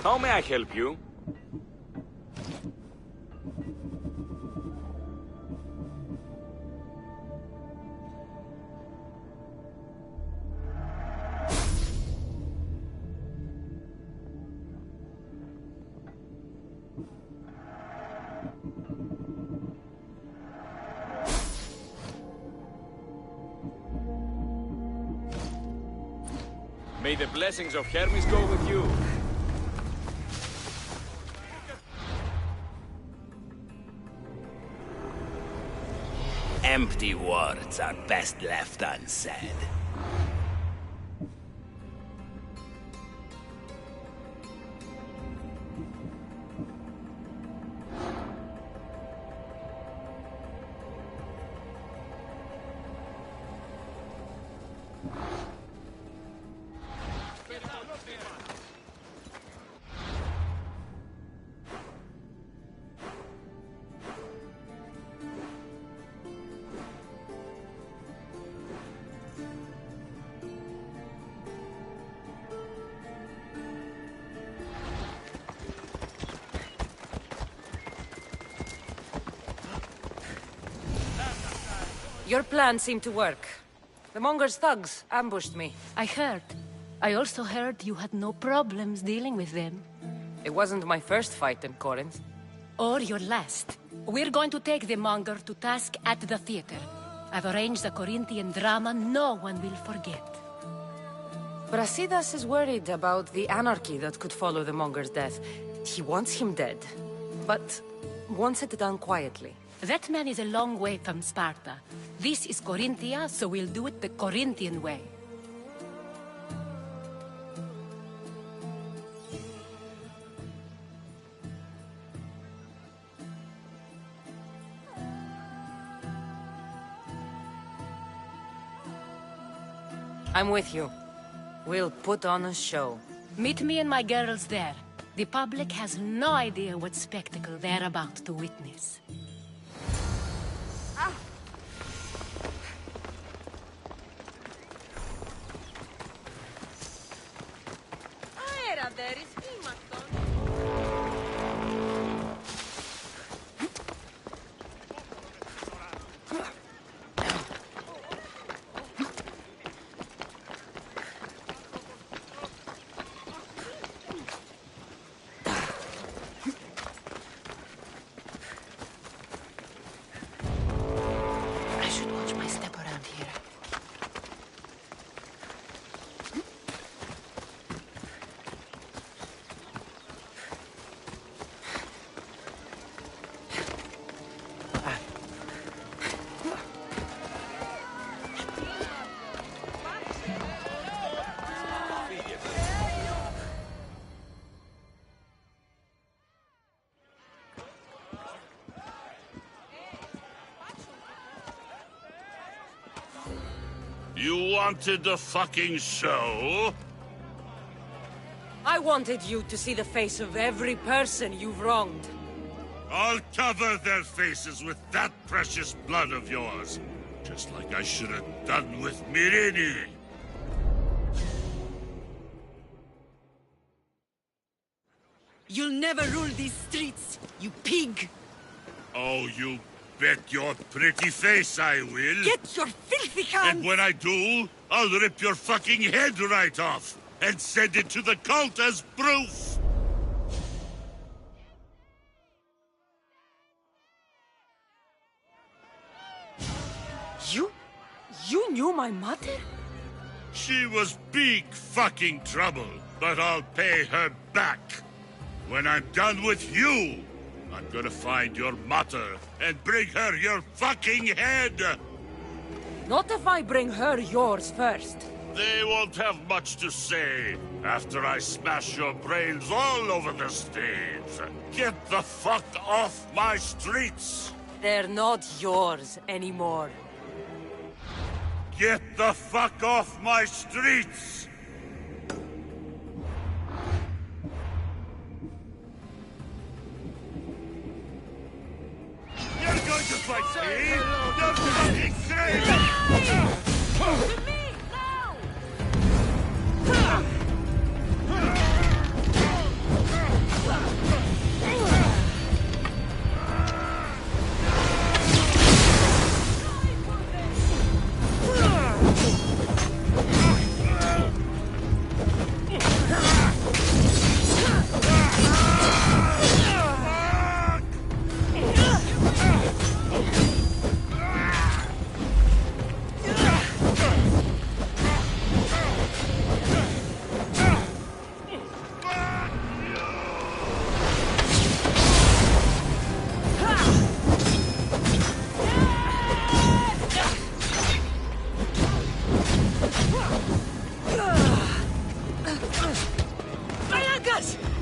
How may I help you? May the blessings of Hermes go with you. Empty words are best left unsaid. Your plan seemed to work. The Monger's thugs ambushed me. I heard. I also heard you had no problems dealing with them. It wasn't my first fight in Corinth. Or your last. We're going to take the Monger to task at the theater. I've arranged a Corinthian drama no one will forget. Brasidas is worried about the anarchy that could follow the Monger's death. He wants him dead, but wants it done quietly. That man is a long way from Sparta. This is Corinthia, so we'll do it the Corinthian way. I'm with you. We'll put on a show. Meet me and my girls there. The public has no idea what spectacle they're about to witness. You wanted the fucking show? I wanted you to see the face of every person you've wronged. I'll cover their faces with that precious blood of yours. Just like I should have done with Myrini. You'll never rule these streets, you pig! Oh, you bet your pretty face I will. Get your filthy hands! And when I do, I'll rip your fucking head right off and send it to the cult as proof. You knew my mother? She was big fucking trouble, but I'll pay her back. When I'm done with you, I'm gonna find your mother and bring her your fucking head! Not if I bring her yours first. They won't have much to say after I smash your brains all over the stage. Get the fuck off my streets! They're not yours anymore. Get the fuck off my streets! You're going to fight me? You're fucking crazy!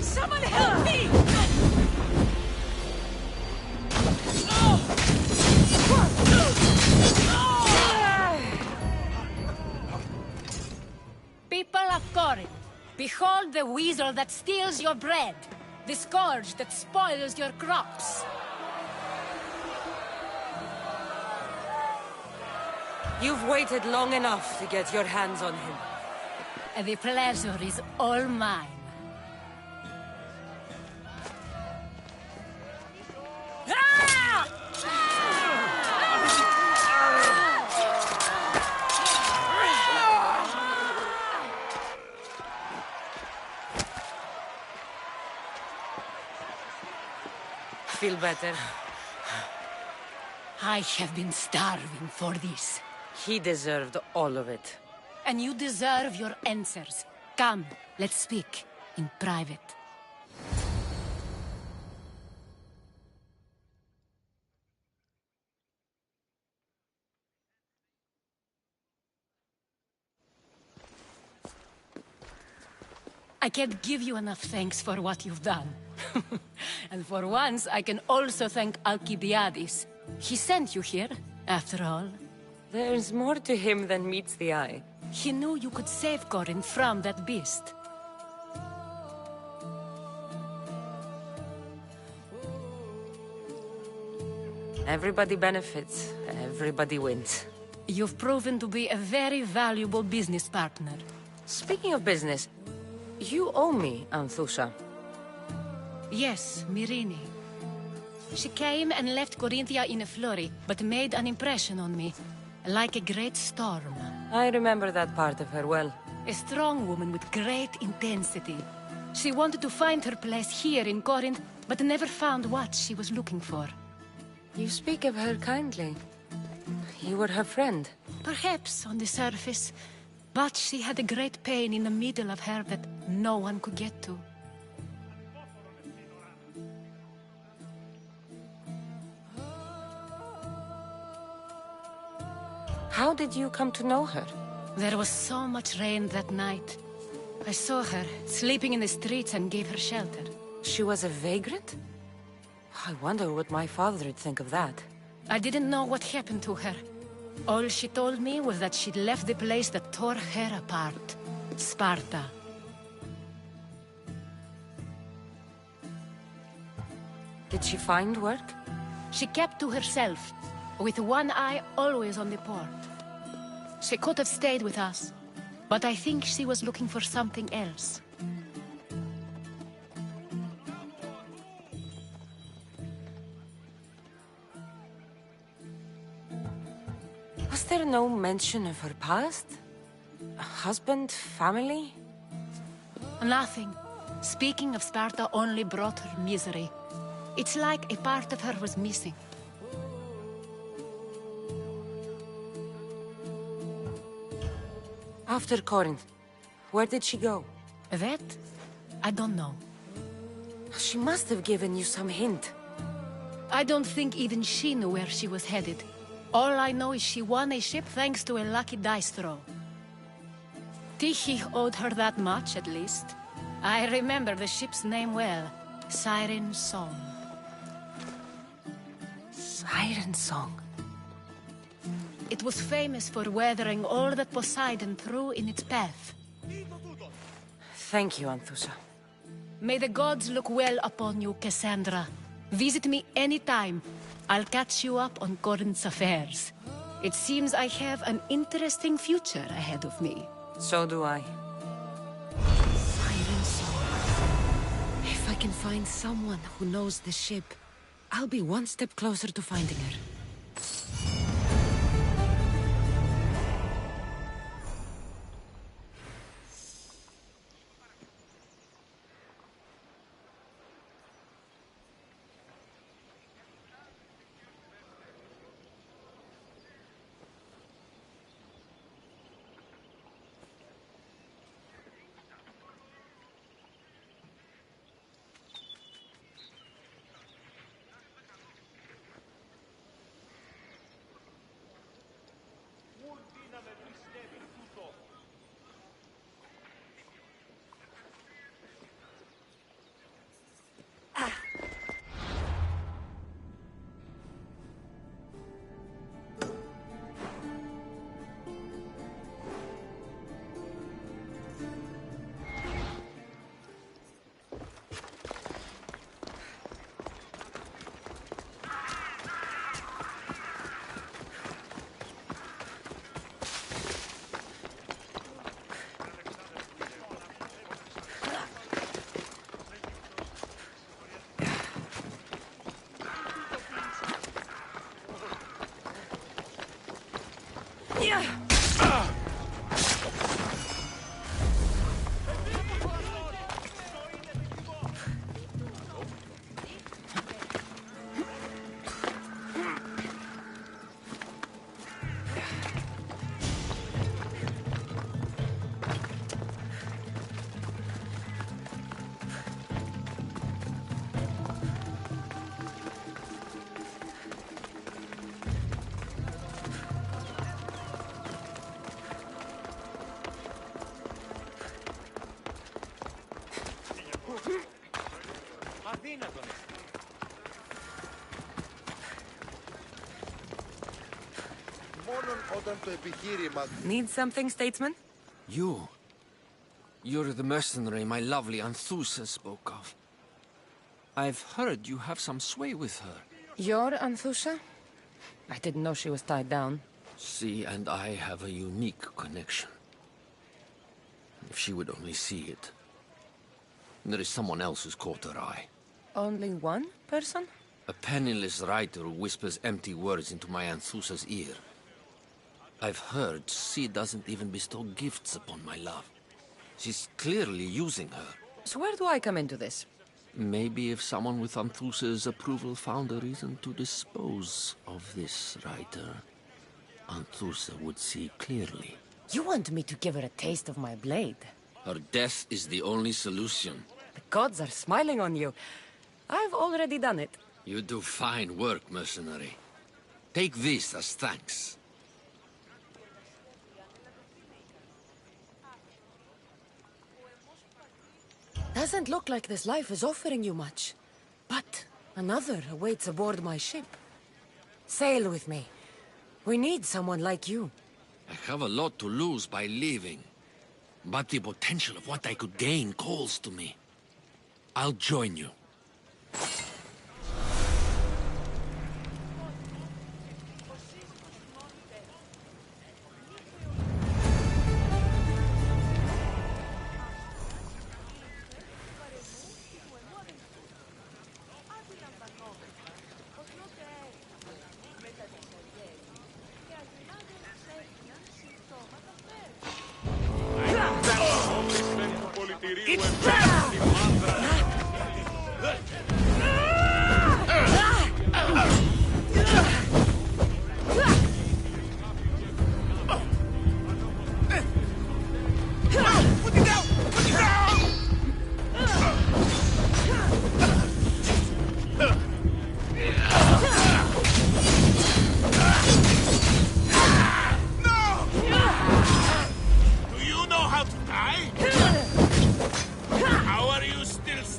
Someone help me! People of Corinth, behold the weasel that steals your bread, the scourge that spoils your crops. You've waited long enough to get your hands on him. And the pleasure is all mine. Feel better? I have been starving for this. He deserved all of it. And you deserve your answers. Come, let's speak in private. I can't give you enough thanks for what you've done. And for once, I can also thank Alcibiades. He sent you here, after all. There's more to him than meets the eye. He knew you could save Corinth from that beast. Everybody benefits, everybody wins. You've proven to be a very valuable business partner. Speaking of business, you owe me, Anthusha. Yes, Myrine. She came and left Corinthia in a flurry, but made an impression on me, like a great storm. I remember that part of her well. A strong woman with great intensity. She wanted to find her place here in Corinth, but never found what she was looking for. You speak of her kindly. You were her friend. Perhaps on the surface, but she had a great pain in the middle of her that no one could get to. How did you come to know her? There was so much rain that night. I saw her, sleeping in the streets, and gave her shelter. She was a vagrant? I wonder what my father would think of that. I didn't know what happened to her. All she told me was that she'd left the place that tore her apart. Sparta. Did she find work? She kept to herself, with one eye always on the port. She could have stayed with us, but I think she was looking for something else. there no mention of her past? A husband, family? Nothing. Speaking of Sparta only brought her misery. It's like a part of her was missing. After Corinth, where did she go? That? I don't know. She must have given you some hint. I don't think even she knew where she was headed. All I know is she won a ship thanks to a lucky dice throw. Tyche owed her that much, at least. I remember the ship's name well. Siren Song. Siren Song. It was famous for weathering all that Poseidon threw in its path. Thank you, Anthusa. May the gods look well upon you, Cassandra. Visit me anytime. I'll catch you up on Corinth's affairs. It seems I have an interesting future ahead of me. So do I. Siren Song. If I can find someone who knows the ship, I'll be one step closer to finding her. Need something, statesman? You're the mercenary my lovely Anthusa spoke of. I've heard you have some sway with her. You're Anthusa? I didn't know she was tied down. She and I have a unique connection. If she would only see it. There is someone else who's caught her eye. Only one person? A penniless writer who whispers empty words into my Anthusa's ear. I've heard she doesn't even bestow gifts upon my love. She's clearly using her. So where do I come into this? Maybe if someone with Anthusa's approval found a reason to dispose of this writer, Anthusa would see clearly. You want me to give her a taste of my blade? Her death is the only solution. The gods are smiling on you. I've already done it. You do fine work, mercenary. Take this as thanks. Doesn't look like this life is offering you much. But another awaits aboard my ship. Sail with me. We need someone like you. I have a lot to lose by leaving. But the potential of what I could gain calls to me. I'll join you.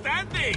standing!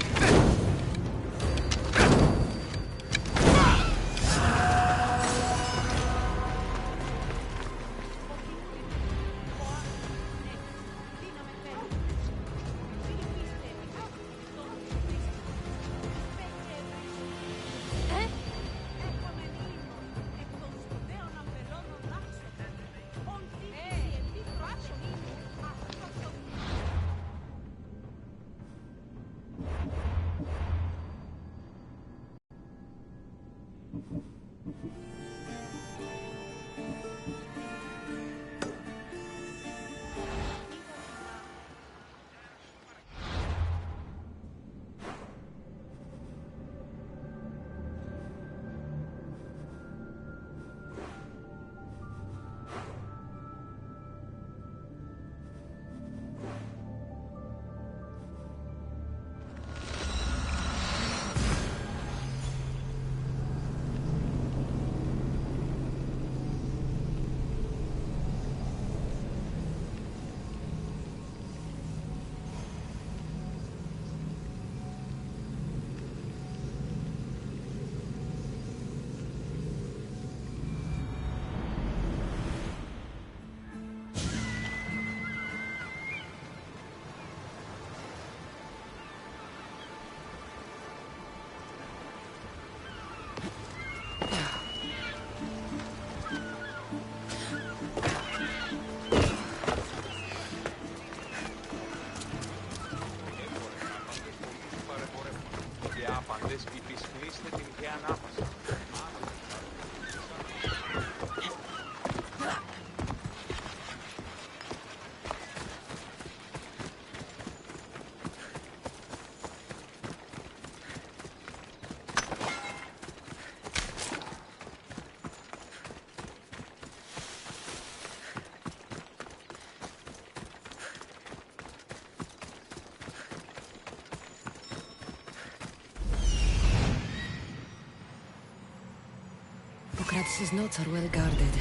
Kratz's notes are well guarded.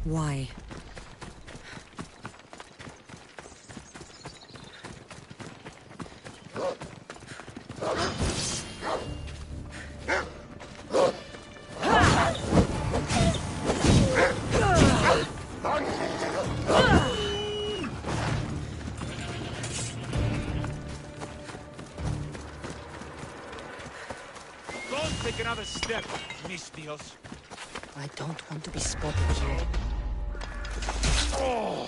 Why? Don't take another step, mis Dios. I don't want to be spotted here. Oh!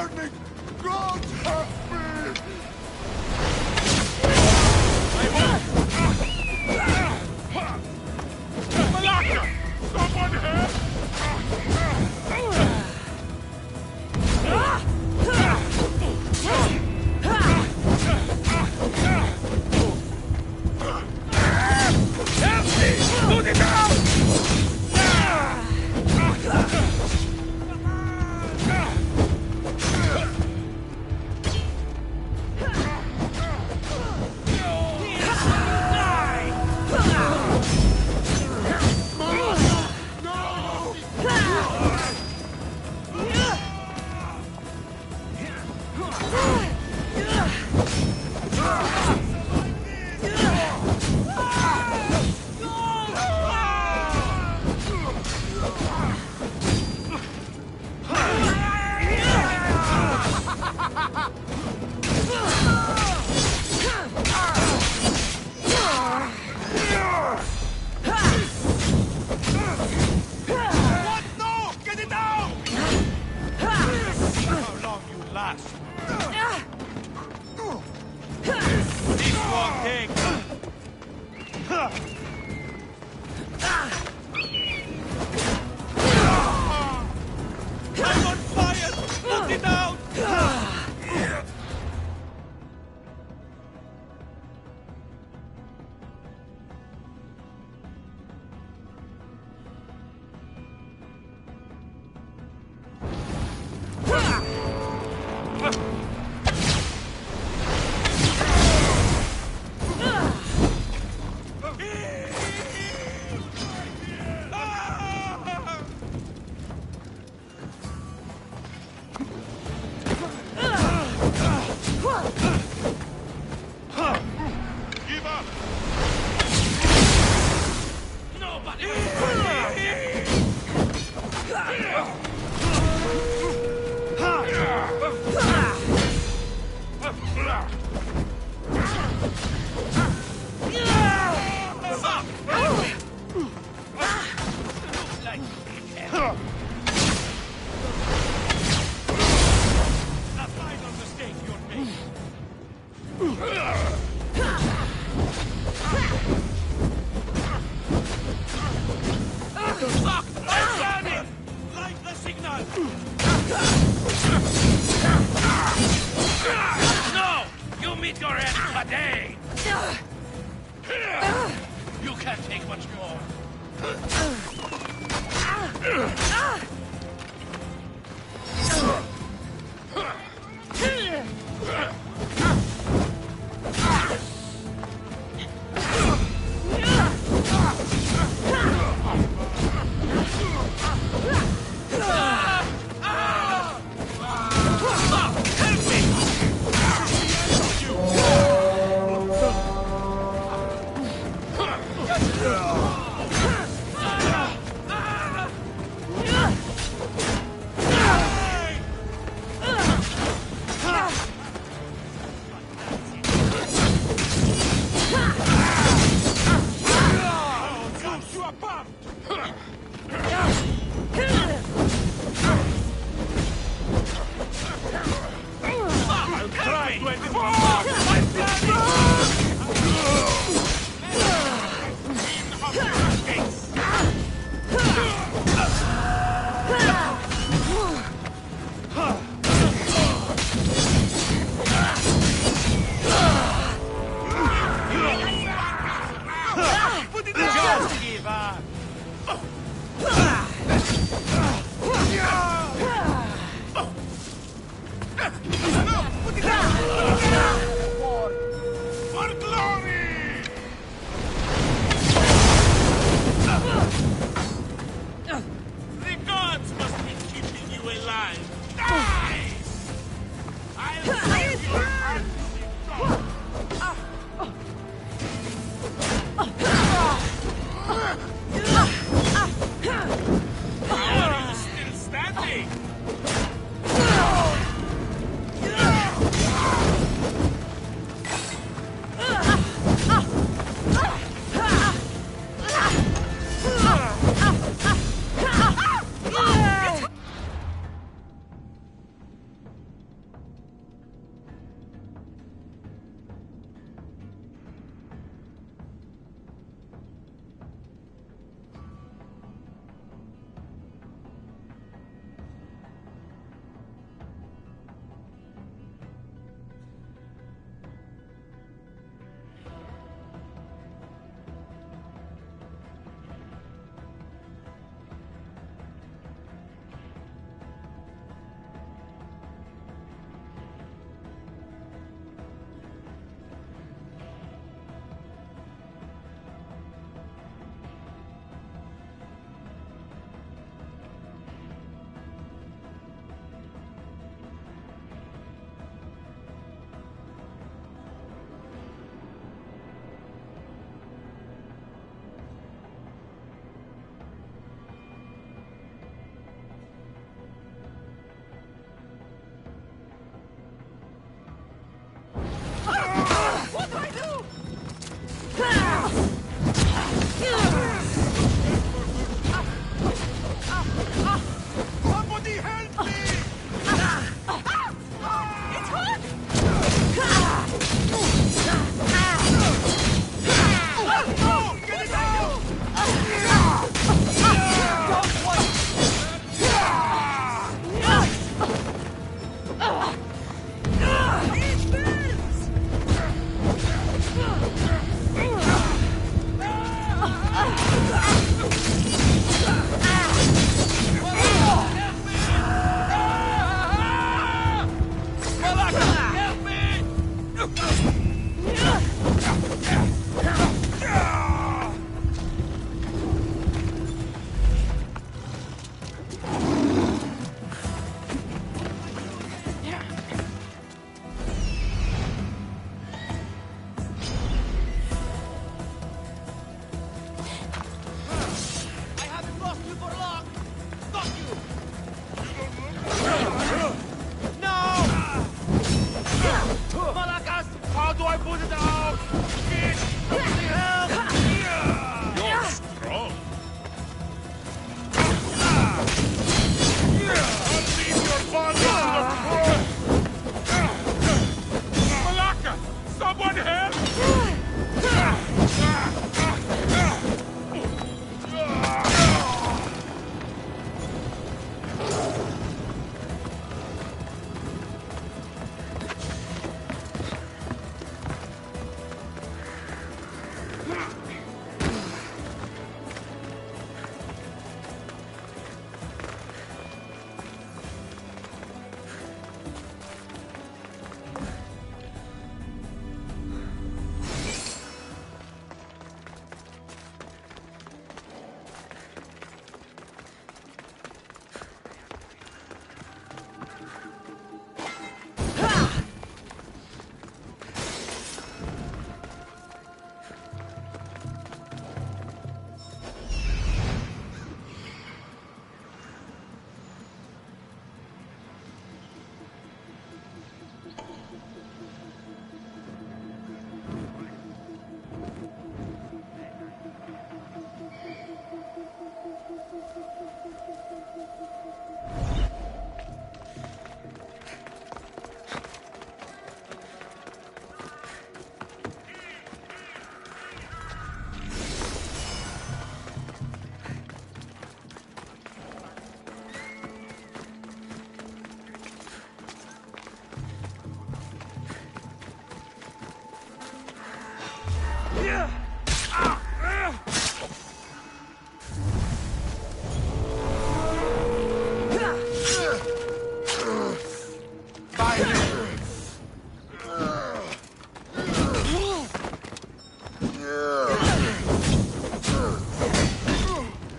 burning! God help me! Malaka! Someone help! Help me! Put it down! No! You meet your end today! You can't take much more.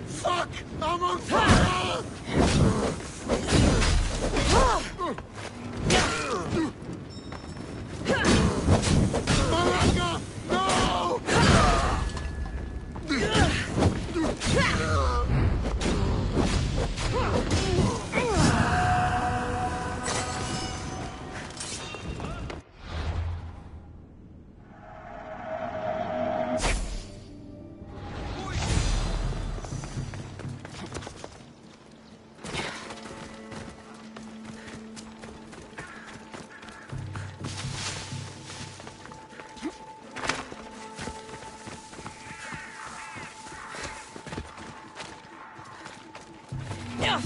Fuck! I'm on fire! Malaka! No!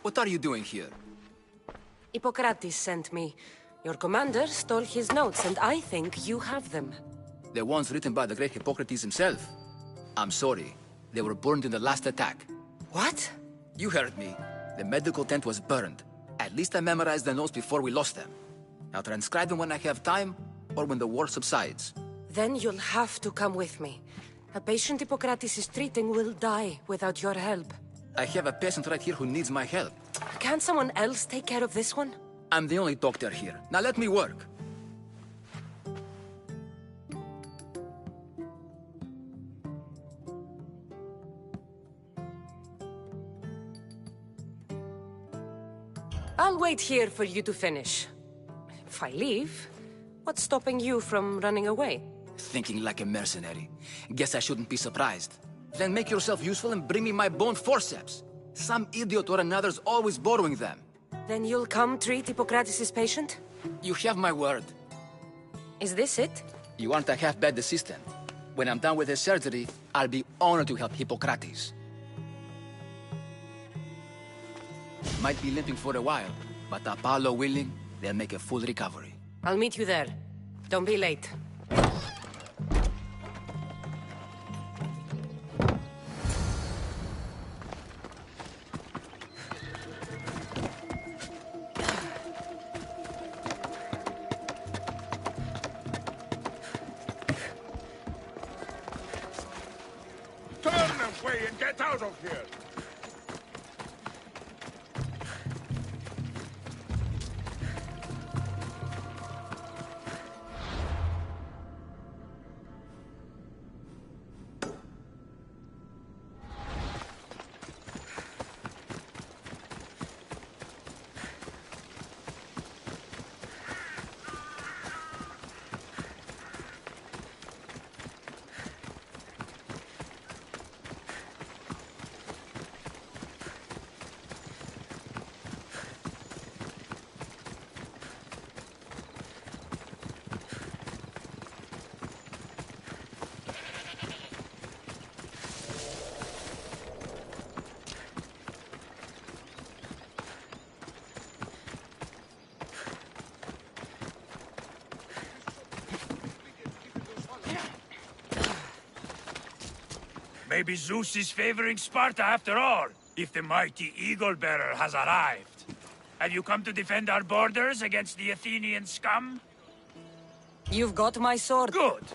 What are you doing here? Hippocrates sent me. Your commander stole his notes, and I think you have them. The ones written by the great Hippocrates himself. I'm sorry. They were burned in the last attack. What? You heard me. The medical tent was burned. At least I memorized the notes before we lost them. I'll transcribe them when I have time, or when the war subsides. Then you'll have to come with me. A patient Hippocrates is treating will die without your help. I have a patient right here who needs my help. Can't someone else take care of this one? I'm the only doctor here. Now let me work. I'll wait here for you to finish. If I leave, what's stopping you from running away? Thinking like a mercenary. Guess I shouldn't be surprised. Then make yourself useful and bring me my bone forceps. Some idiot or another's always borrowing them. Then you'll come treat Hippocrates' patient? You have my word. Is this it? You aren't a half-bad assistant. When I'm done with his surgery, I'll be honored to help Hippocrates. Might be limping for a while, but Apollo willing, they'll make a full recovery. I'll meet you there. Don't be late. Turn away and get out of here! Maybe Zeus is favoring Sparta after all, if the mighty Eagle-Bearer has arrived. Have you come to defend our borders against the Athenian scum? You've got my sword. Good.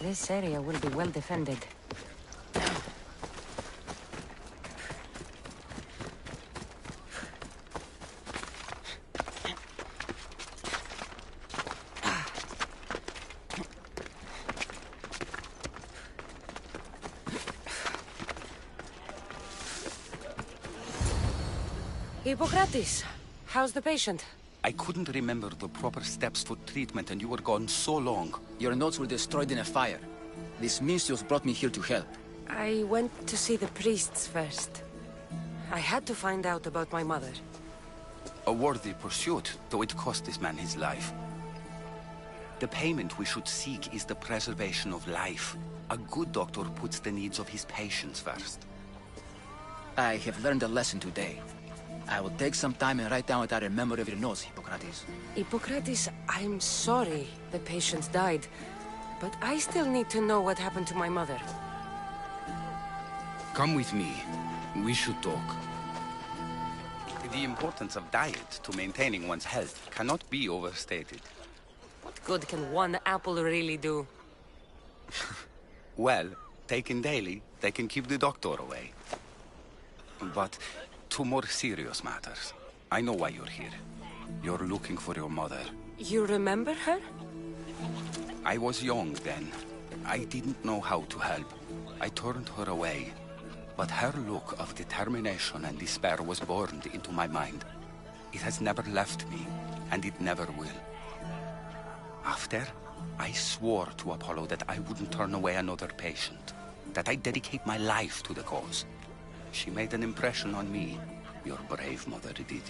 This area will be well defended. Hippocrates, how's the patient? I couldn't remember the proper steps for treatment and you were gone so long. Your notes were destroyed in a fire. This means you've brought me here to help. I went to see the priests first. I had to find out about my mother. A worthy pursuit, though it cost this man his life. The payment we should seek is the preservation of life. A good doctor puts the needs of his patients first. I have learned a lesson today. I will take some time and write down what I remember of your notes, Hippocrates. Hippocrates, I'm sorry the patient died, but I still need to know what happened to my mother. Come with me. We should talk. The importance of diet to maintaining one's health cannot be overstated. What good can one apple really do? Well, taken daily, they can keep the doctor away. But to more serious matters. I know why you're here. You're looking for your mother. You remember her? I was young then. I didn't know how to help. I turned her away. But her look of determination and despair was burned into my mind. It has never left me, and it never will. After, I swore to Apollo that I wouldn't turn away another patient, that I'd dedicate my life to the cause. She made an impression on me. Your brave mother did.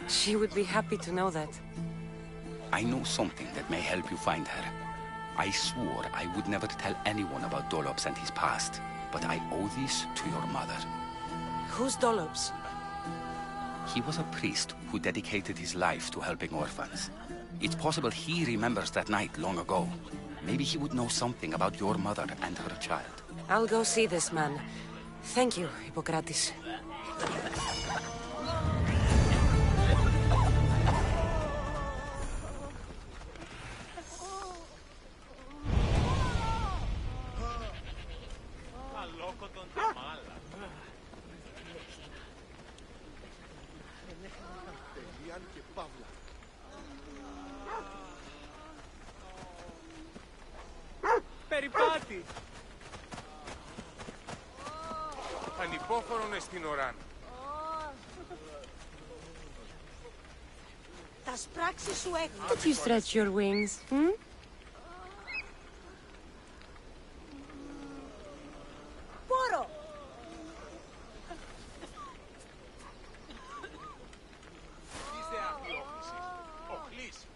She would be happy to know that. I know something that may help you find her. I swore I would never tell anyone about Dolops and his past, but I owe this to your mother. Who's Dolops? He was a priest who dedicated his life to helping orphans. It's possible he remembers that night long ago. Maybe he would know something about your mother and her child. I'll go see this man. Thank you, Hippocrates. σπίτι. Ανυπόφορον εστιν οράν. Τα σπράξεις σου έχουν. Did you stretch your wings? Hmm? Πόρο! Είστε αχλιόχλησης. Οχλής.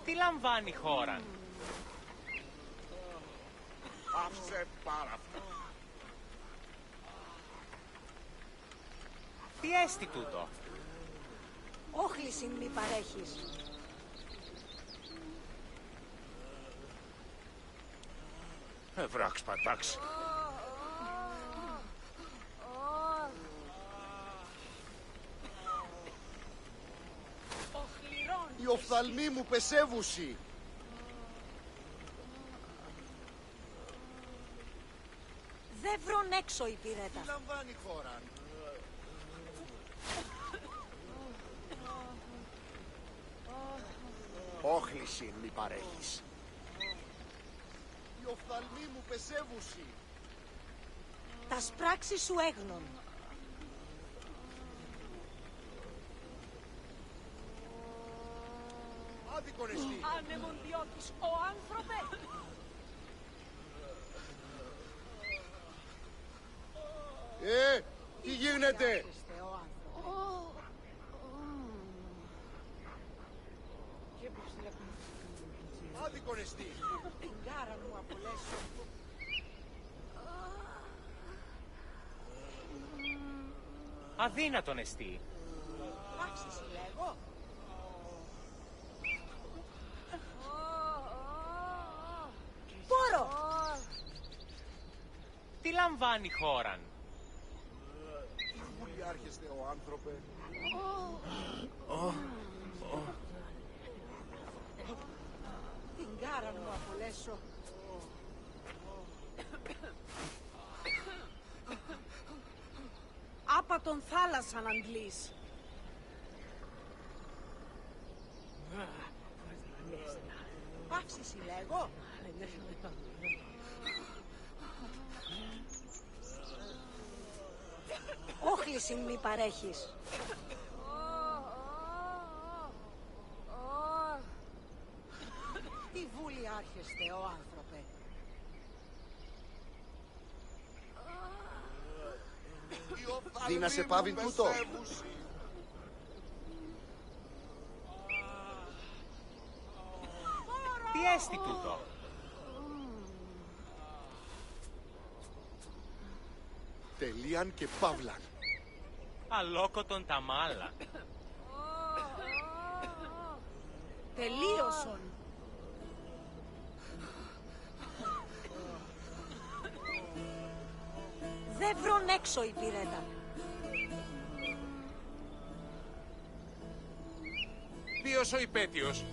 Τι λαμβάνει η χώρα? Άφησε πάρα αυτά. Τι έστι τούτο? Όχληση μη παρέχεις. Ευράξ πατάξ. Οι οφθαλμοί μου πεσεύουσι. Δεν βρουν έξω η πυρέτα. Τι λαμβάνει η χώρα? Όχληση μη παρέχεις. Οι οφθαλμοί μου πεσεύουσι. Τα σπράξεις σου έγνων. Άδικον εστί. Άνεμον διώκεις ο άνθρωπε. Τι γίνεται? Άδικον εστί. Την κάρα μου απολέσω. Αδύνατον εστί. Πάψεις λέγω. Πόρο! Τι λαμβάνει η χώραν? Τι βουλιάρχεστε ο άνθρωπε? Την κάρα μου απολέσω. Άπα τον θάλασσαν αντλείς. Πάψεις λέγω. Όχληση μη παρέχεις. Τι βούλη άρχεστε ο άνθρωπε. Δίνασε πάβιν τούτο. Τι έστι τούτο? Τελείαν και παύλαν. Αλόκοτον τα μάλα. Τελείωσον. Δεν βρουν έξω η πυρέτα. Ποιος ο υπέτειος?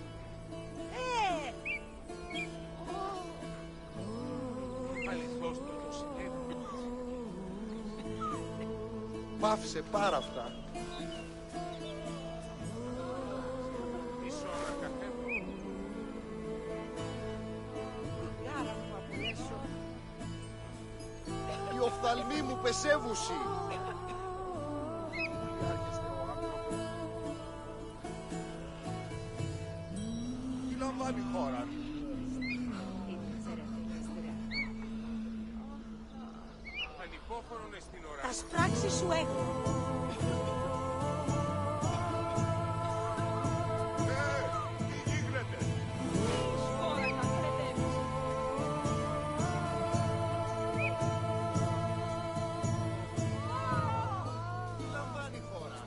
Αληθώς το συνέβη. Πάυσε πάρα αυτά. Πίσω να καθέμω. Την κάρα μου απολέσω. Οι οφθαλμοί μου πεσεύουσι. Τι λαμβάνει η χώρα? Ανυπόφορον εστιν οράν. Τα σπράξεις σου έχουν. Τι γίνεται? Τι λαμβάνει η χώρα?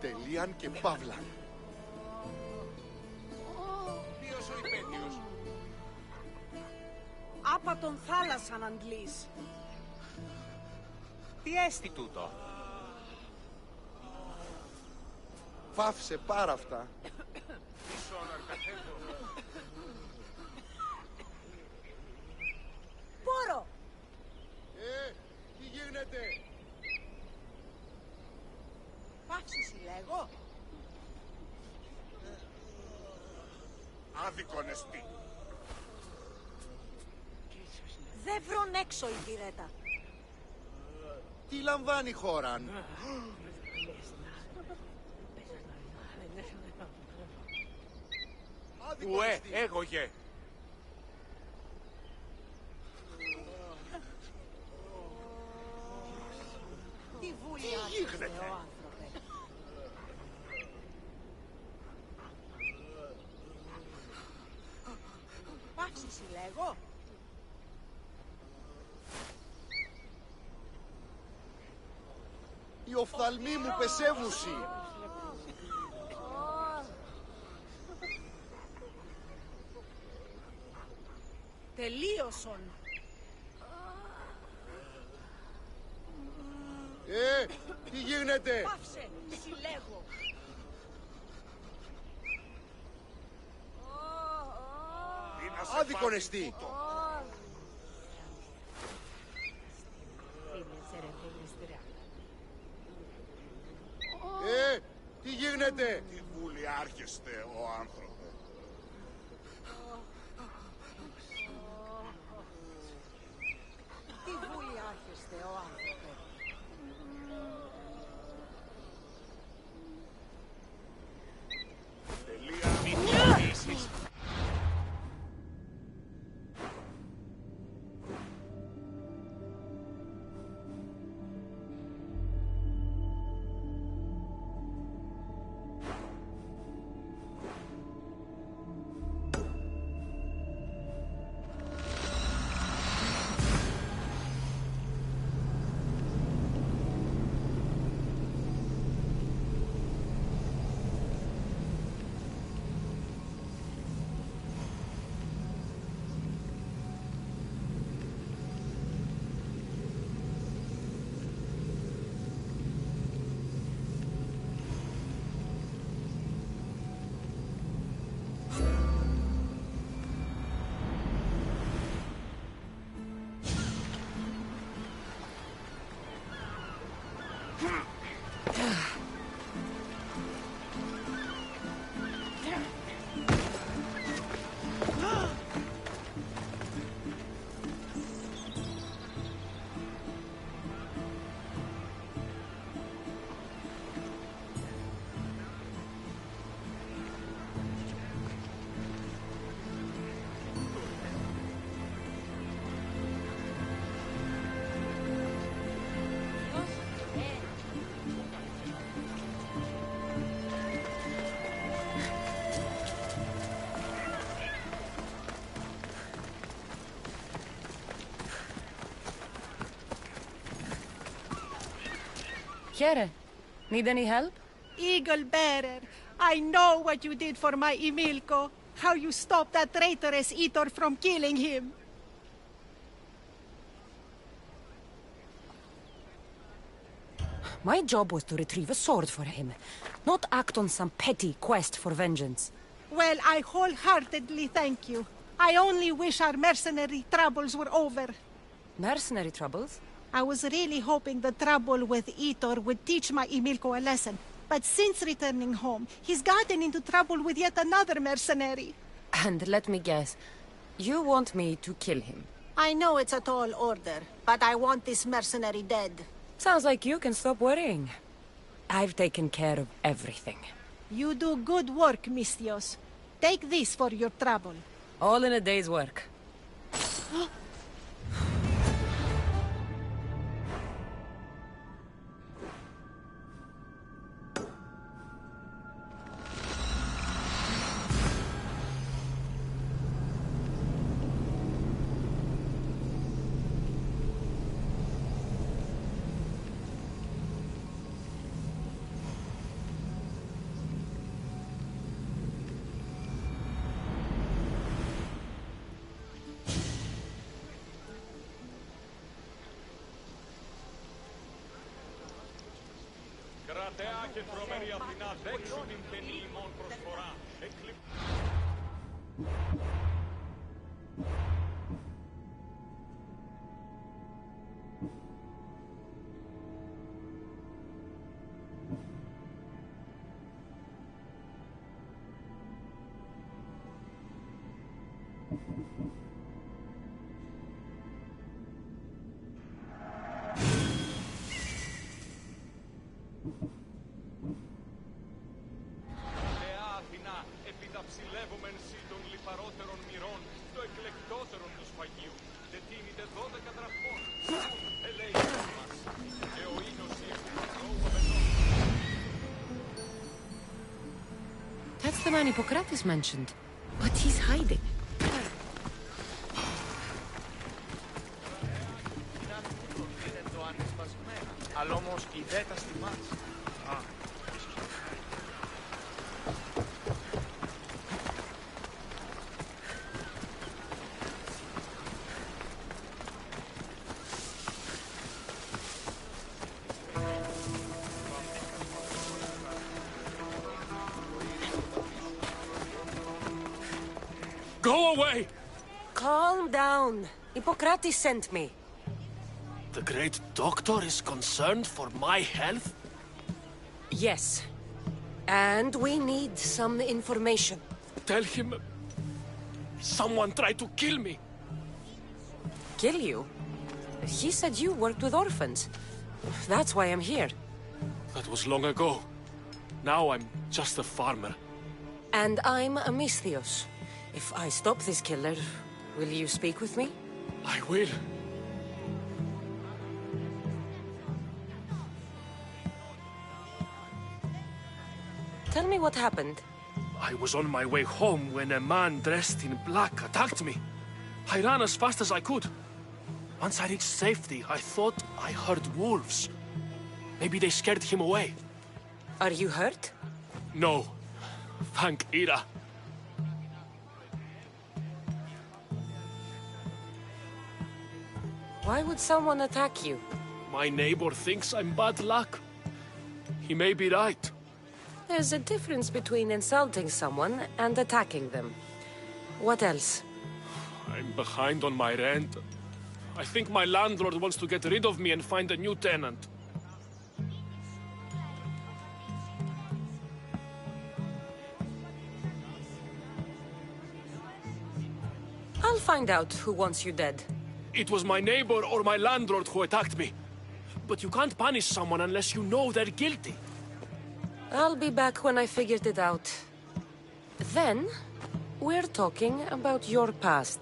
Τελείαν και παύλαν. Ποιος ο υπέτειος? Άπα τον θάλασσαν αντλείς. Τι έστι τούτο? Πάυσε πάρα αυτά. Πίσω να καθέμω. Πόρο! Τι γίνεται? συλλέγω. Άδικον εστί. Δεν βρουν έξω η πυρέτα. Τι λαμβάνει χώραν. Ουέ, έγωγε. Τι βούλη άρχισε ο άνθρωπε. Πάψει συλλέγω. Οι οφθαλμοί μου πεσεύουσι. Τελείωσον. Τι γίνεται. Πάψε, συλλέγω. Άδικον εστί. Τι γίνεται. Τι βούλη άρχεστε ο άνθρωπε. Τι βούλη άρχεστε ο άνθρωπε. Here, need any help? Eagle Bearer, I know what you did for my Emilko. How you stopped that traitorous Eater from killing him. My job was to retrieve a sword for him, not act on some petty quest for vengeance. Well, I wholeheartedly thank you. I only wish our mercenary troubles were over. Mercenary troubles? I was really hoping the trouble with Eater would teach my Emilko a lesson. But since returning home, he's gotten into trouble with yet another mercenary. And let me guess, you want me to kill him? I know it's a tall order, but I want this mercenary dead. Sounds like you can stop worrying. I've taken care of everything. You do good work, Mistios. Take this for your trouble. All in a day's work. Κρατέα και τρομερή Αθηνά, δέξου την πενή ημών προσφορά. the man Hippocrates mentioned. But he's hiding. Go away! Calm down. Hippocrates sent me. The great doctor is concerned for my health? Yes. And we need some information. Tell him... someone tried to kill me. Kill you? He said you worked with orphans. That's why I'm here. That was long ago. Now I'm just a farmer. And I'm Amistios. If I stop this killer, will you speak with me? I will. Tell me what happened. I was on my way home when a man dressed in black attacked me. I ran as fast as I could. Once I reached safety, I thought I heard wolves. Maybe they scared him away. Are you hurt? No. Thank Ira. Why would someone attack you? My neighbor thinks I'm bad luck. He may be right. There's a difference between insulting someone and attacking them. What else? I'm behind on my rent. I think my landlord wants to get rid of me and find a new tenant. I'll find out who wants you dead. It was my neighbor or my landlord who attacked me. But you can't punish someone unless you know they're guilty. I'll be back when I figured it out. Then, we're talking about your past.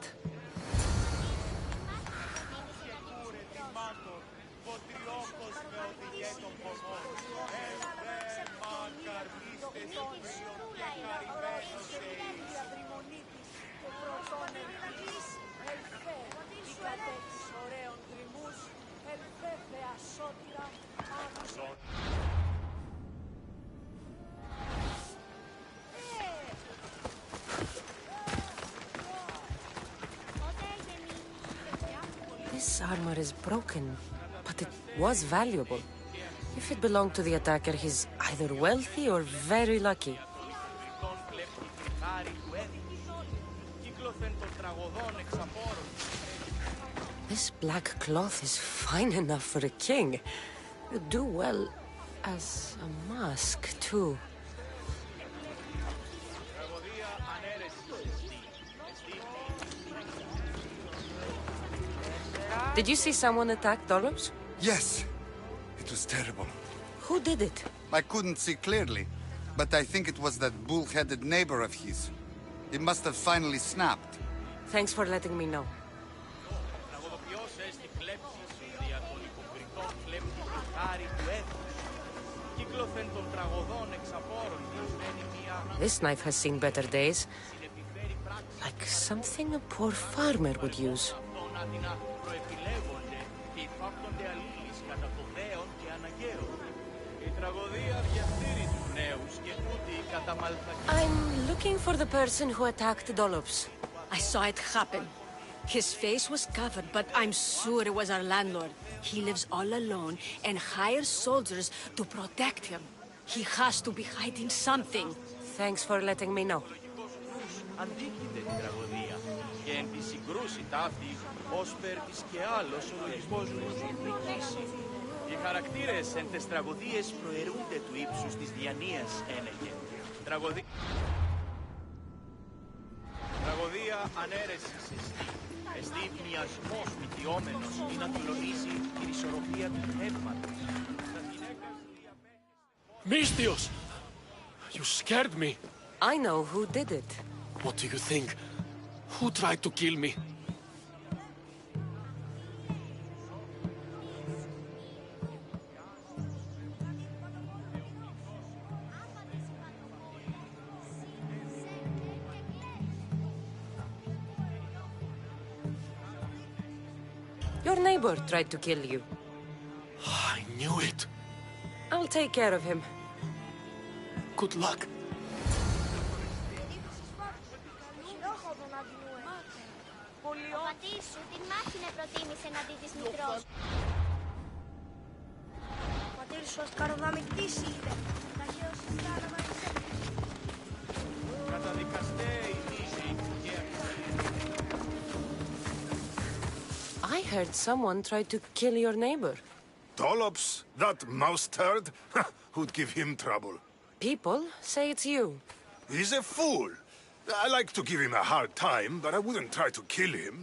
This armor is broken, but it was valuable. If it belonged to the attacker, he's either wealthy or very lucky. This black cloth is fine enough for a king. Would do well as a mask, too. Did you see someone attack Dolores? Yes. It was terrible. Who did it? I couldn't see clearly, but I think it was that bull-headed neighbor of his. It must have finally snapped. Thanks for letting me know. This knife has seen better days. Like something a poor farmer would use. I'm looking for the person who attacked Dolops. I saw it happen. His face was covered, but I'm sure it was our landlord. He lives all alone and hires soldiers to protect him. He has to be hiding something. Thanks for letting me know. Αντίκειται την τραγωδία και εν τη συγκρούση ταύτη ως περ της και άλλος ο λογισμός μου νικήσει. Οι χαρακτήρες εν τες τραγωδίες προαιρούνται του ύψους της διανοίας ένεγε. Τραγωδία ανέρεσης εστί. Εστί μοιασμός μυτιόμενος ή να τουλωνήσει την ισορροπία του πνεύματος. Mistios! You scared me. I know who did it. What do you think? Who tried to kill me? Your neighbor tried to kill you. I knew it. I'll take care of him. Good luck. Ο πατήρ σου την μάχη προτίμησε εναντί της μικρός. Ο πατήρ σου ως καροδαμικτής είδε. Να χαίρωσες κάναμε Καταδικαστέ η μίζη και I heard someone tried to kill your neighbor. Dollops, that mouse turd? Who'd give him trouble? People say it's you. He's a fool. I like to give him a hard time, but I wouldn't try to kill him.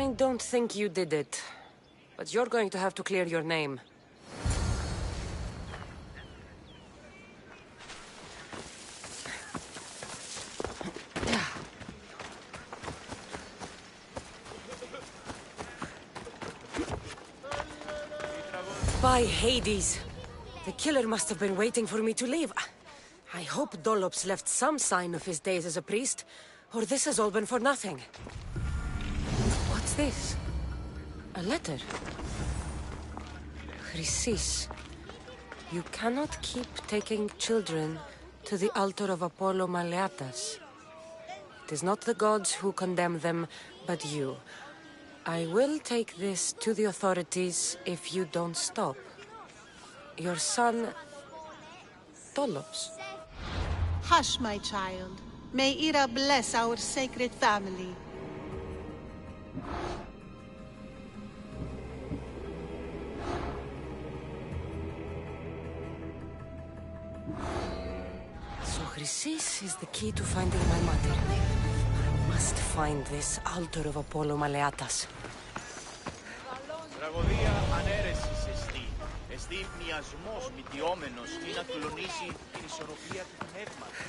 I don't think you did it. But you're going to have to clear your name. By Hades! The killer must have been waiting for me to leave. I hope Dollops left some sign of his days as a priest, or this has all been for nothing. What's this? A letter. Chrysis. You cannot keep taking children to the altar of Apollo Maleatas. It is not the gods who condemn them, but you. I will take this to the authorities if you don't stop. Your son, Dollops. Hush, my child. May Ira bless our sacred family. So Chrysis is the key to finding my mother. I must find this altar of Apollo Maleatas. Τραγωδία ανέρεσης εστί. Εστί μοιασμός μητιόμενος ή να κλονίσει την ισορροπία του πνεύματος.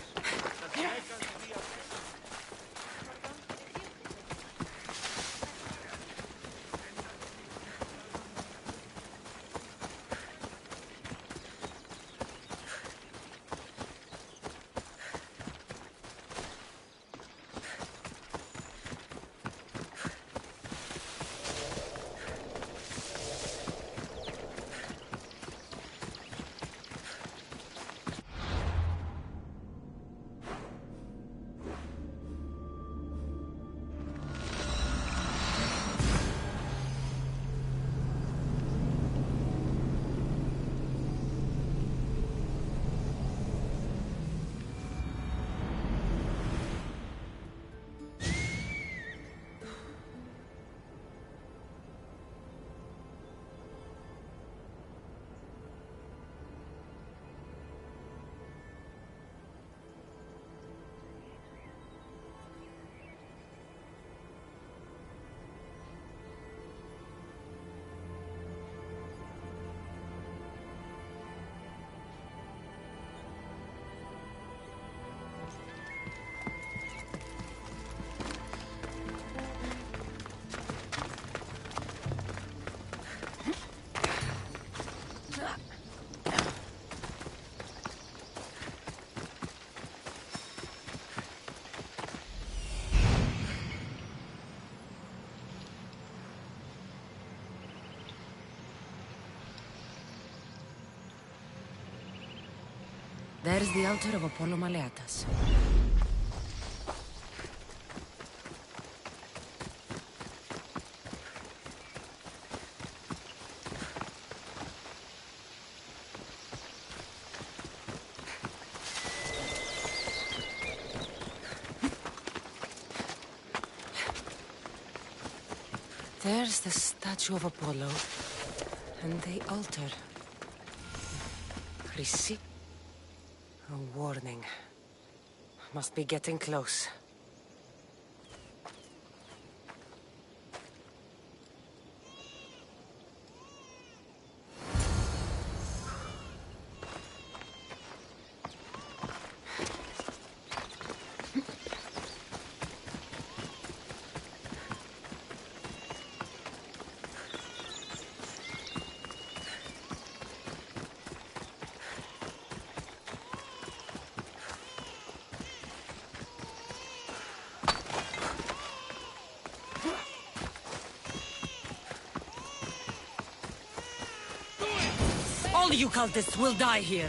There's the altar of Apollo Maleatas. There's the statue of Apollo, and the altar. Chrysis. A warning. Must be getting close. All you cultists will die here.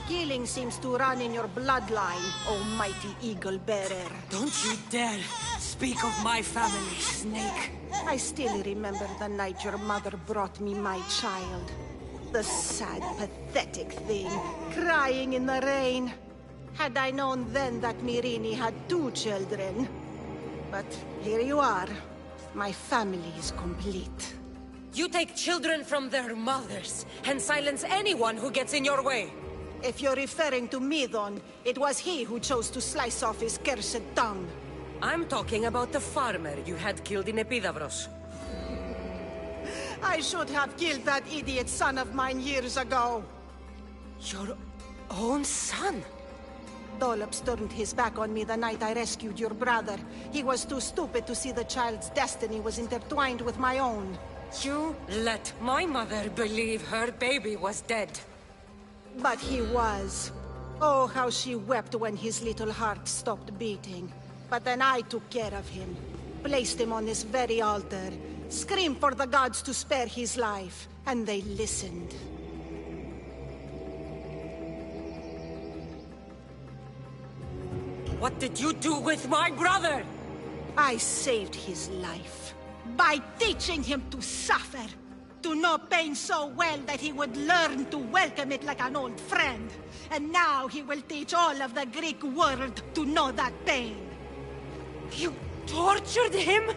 Killing seems to run in your bloodline, oh mighty eagle bearer. Don't you dare speak of my family, Snake. I still remember the night your mother brought me my child. The sad, pathetic thing, crying in the rain. Had I known then that Myrini had 2 children. But here you are. My family is complete. You take children from their mothers and silence anyone who gets in your way. If you're referring to Midon, it was he who chose to slice off his cursed tongue. I'm talking about the farmer you had killed in Epidavros. I should have killed that idiot son of mine years ago. Your own son? Dolops turned his back on me the night I rescued your brother. He was too stupid to see the child's destiny was intertwined with my own. You let my mother believe her baby was dead. But he was. Oh, how she wept when his little heart stopped beating. But then I took care of him. Placed him on this very altar. Screamed for the gods to spare his life. And they listened. What did you do with my brother? I saved his life. By teaching him to suffer. To know pain so well that he would learn to welcome it like an old friend. And now he will teach all of the Greek world to know that pain. You tortured him?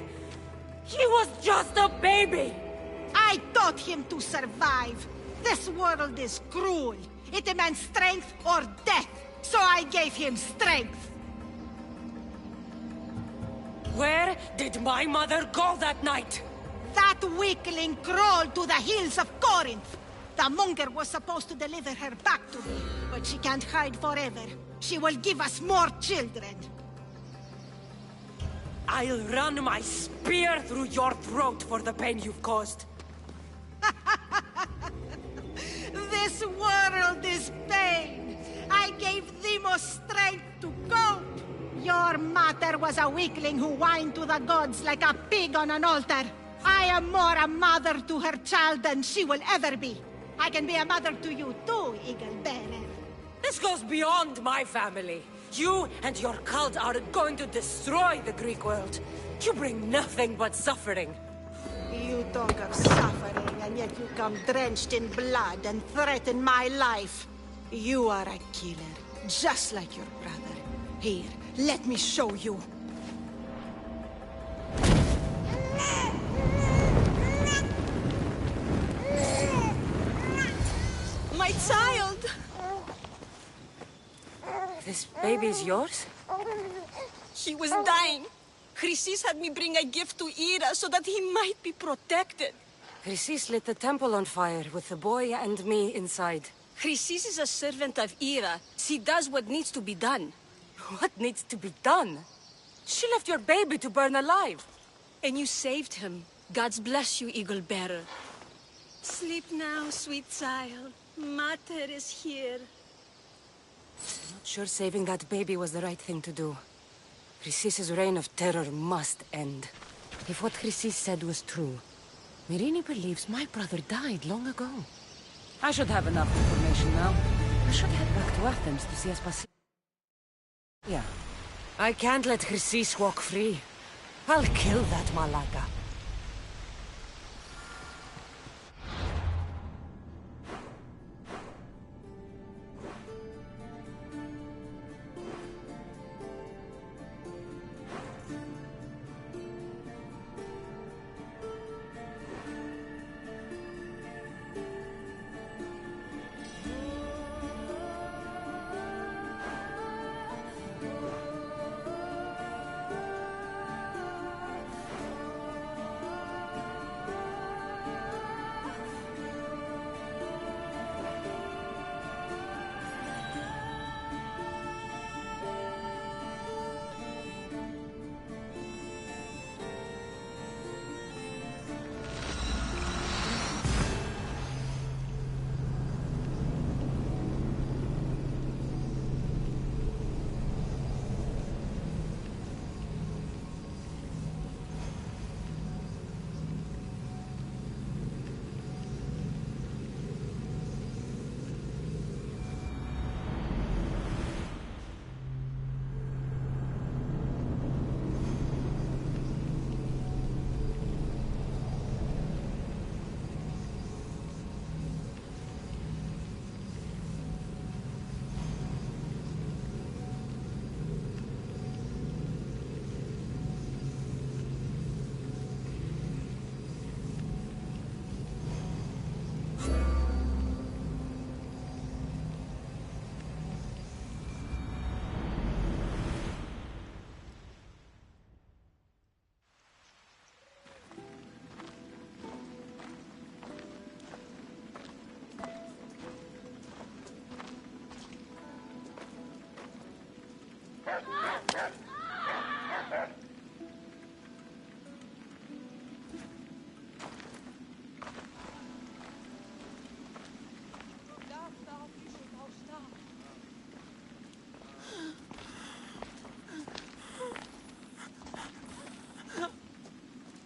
He was just a baby! I taught him to survive. This world is cruel. It demands strength or death. So I gave him strength. Where did my mother go that night? That weakling crawled to the hills of Corinth. The monger was supposed to deliver her back to me, but she can't hide forever. She will give us more children. I'll run my spear through your throat for the pain you've caused. This world is pain. I gave Demos strength to cope. Your mother was a weakling who whined to the gods like a pig on an altar. I am more a mother to her child than she will ever be. I can be a mother to you too, Eagle Bearer. This goes beyond my family. You and your cult are going to destroy the Greek world. You bring nothing but suffering. You talk of suffering, and yet you come drenched in blood and threaten my life. You are a killer, just like your brother. Here, let me show you. My child! This baby's yours? He was dying. Chrysis had me bring a gift to Ira so that he might be protected. Chrysis lit the temple on fire with the boy and me inside. Chrysis is a servant of Ira. She does what needs to be done. What needs to be done? She left your baby to burn alive. And you saved him. Gods bless you, Eagle Bearer. Sleep now, sweet child. Mater is here. I'm not sure saving that baby was the right thing to do. Chrysis' reign of terror must end. If what Chrysis said was true, Myrini believes my brother died long ago. I should have enough information now. I should head back to Athens to see Aspasia. Yeah. I can't let Chrysis walk free. I'll kill that Malaka.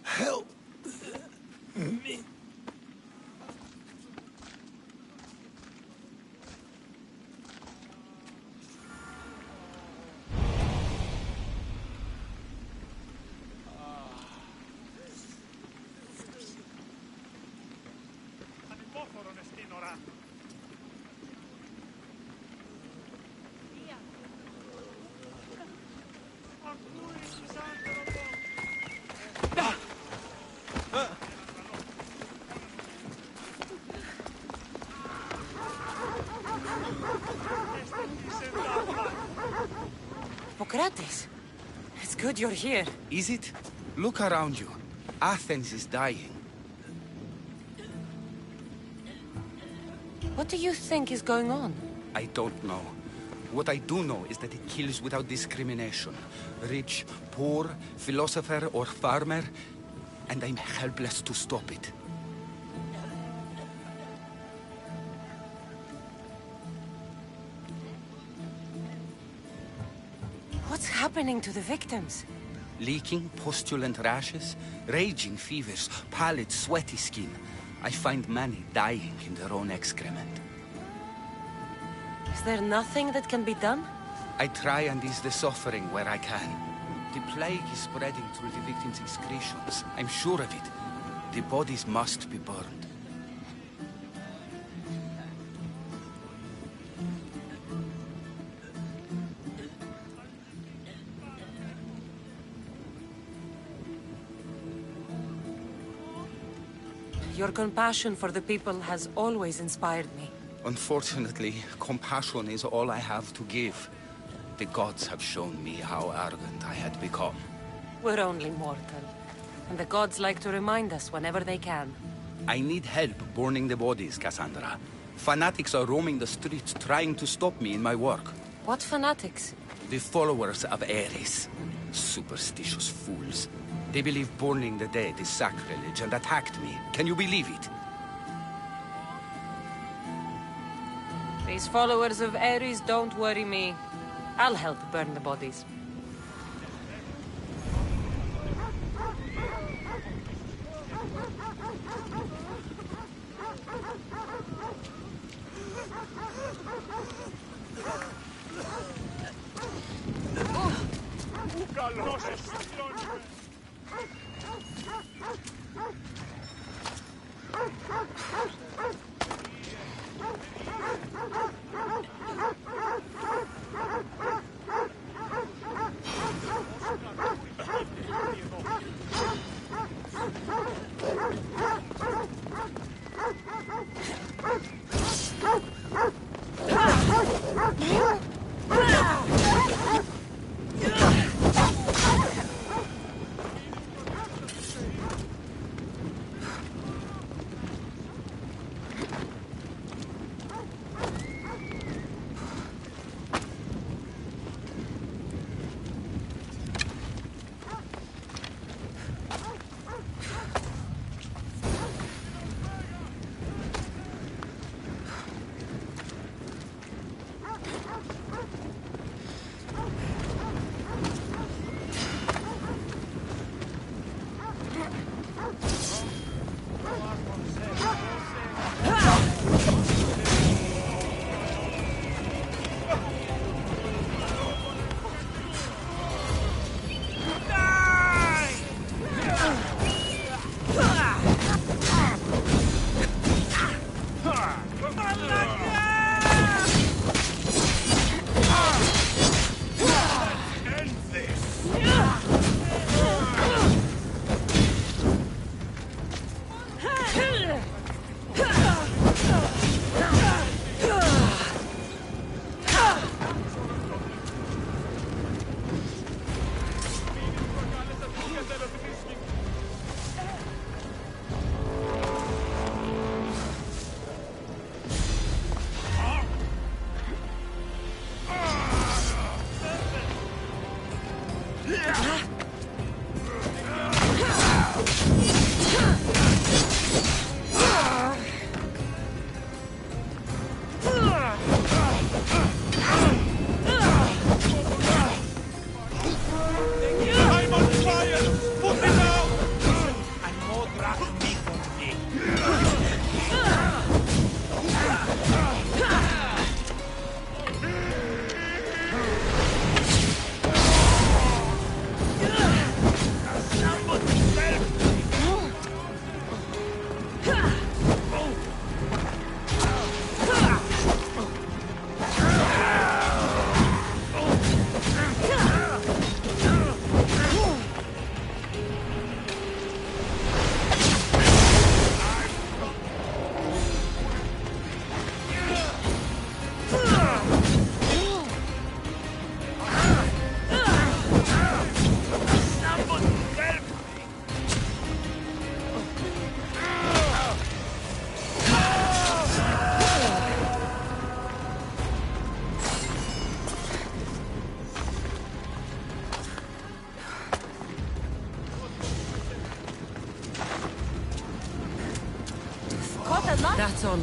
Help me. Hippocrates, it's good you're here. Is it? Look around you. Athens is dying. What do you think is going on? I don't know. What I do know is that it kills without discrimination. Rich, poor, philosopher or farmer, and I'm helpless to stop it. What's happening to the victims? Leaking, pustulent rashes, raging fevers, pallid, sweaty skin. I find many dying in their own excrement. Is there nothing that can be done? I try and ease the suffering where I can. The plague is spreading through the victims' excretions. I'm sure of it. The bodies must be burned. Your compassion for the people has always inspired me. Unfortunately, compassion is all I have to give. The gods have shown me how arrogant I had become. We're only mortal, and the gods like to remind us whenever they can. I need help burning the bodies, Cassandra. Fanatics are roaming the streets trying to stop me in my work. What fanatics? The followers of Ares. Superstitious fools. They believe burning the dead is sacrilege and attacked me. Can you believe it? These followers of Ares don't worry me. I'll help burn the bodies. I'm on fire! Put me down! And more drag me for me. That's all.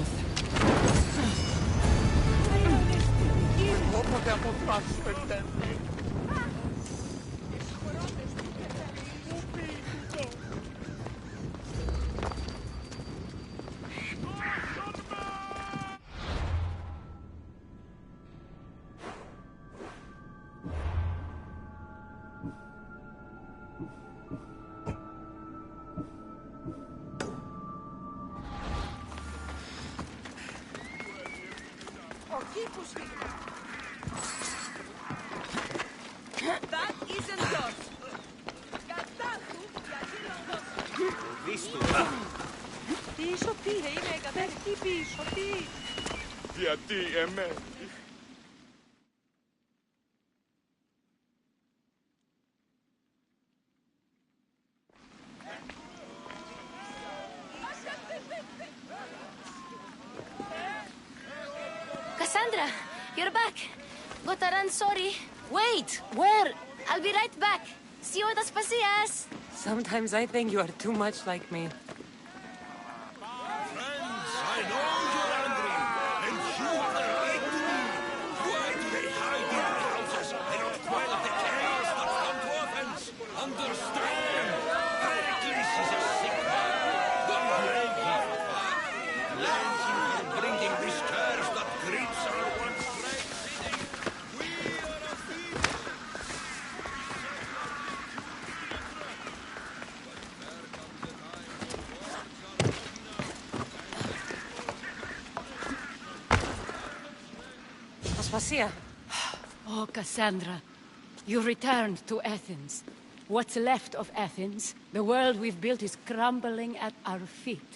That isn't yours. Πίσω τι, είναι κατέχτη πίσω τι. Γιατί εμένα. Cassandra, you're back. Gotta run, sorry. Wait! Where? I'll be right back. See you at Aspasias. Sometimes I think you are too much like me. I know you're angry, and you are like to me. Why do they hide in the houses and not quell the chaos that come to offense? Understand? Pericles is a sick man. Don't blame him, Papa. Blame him for bringing this curse that grips our once great city. We are a people. Aspasia. Oh, Cassandra, you returned to Athens. What's left of Athens, the world we've built is crumbling at our feet.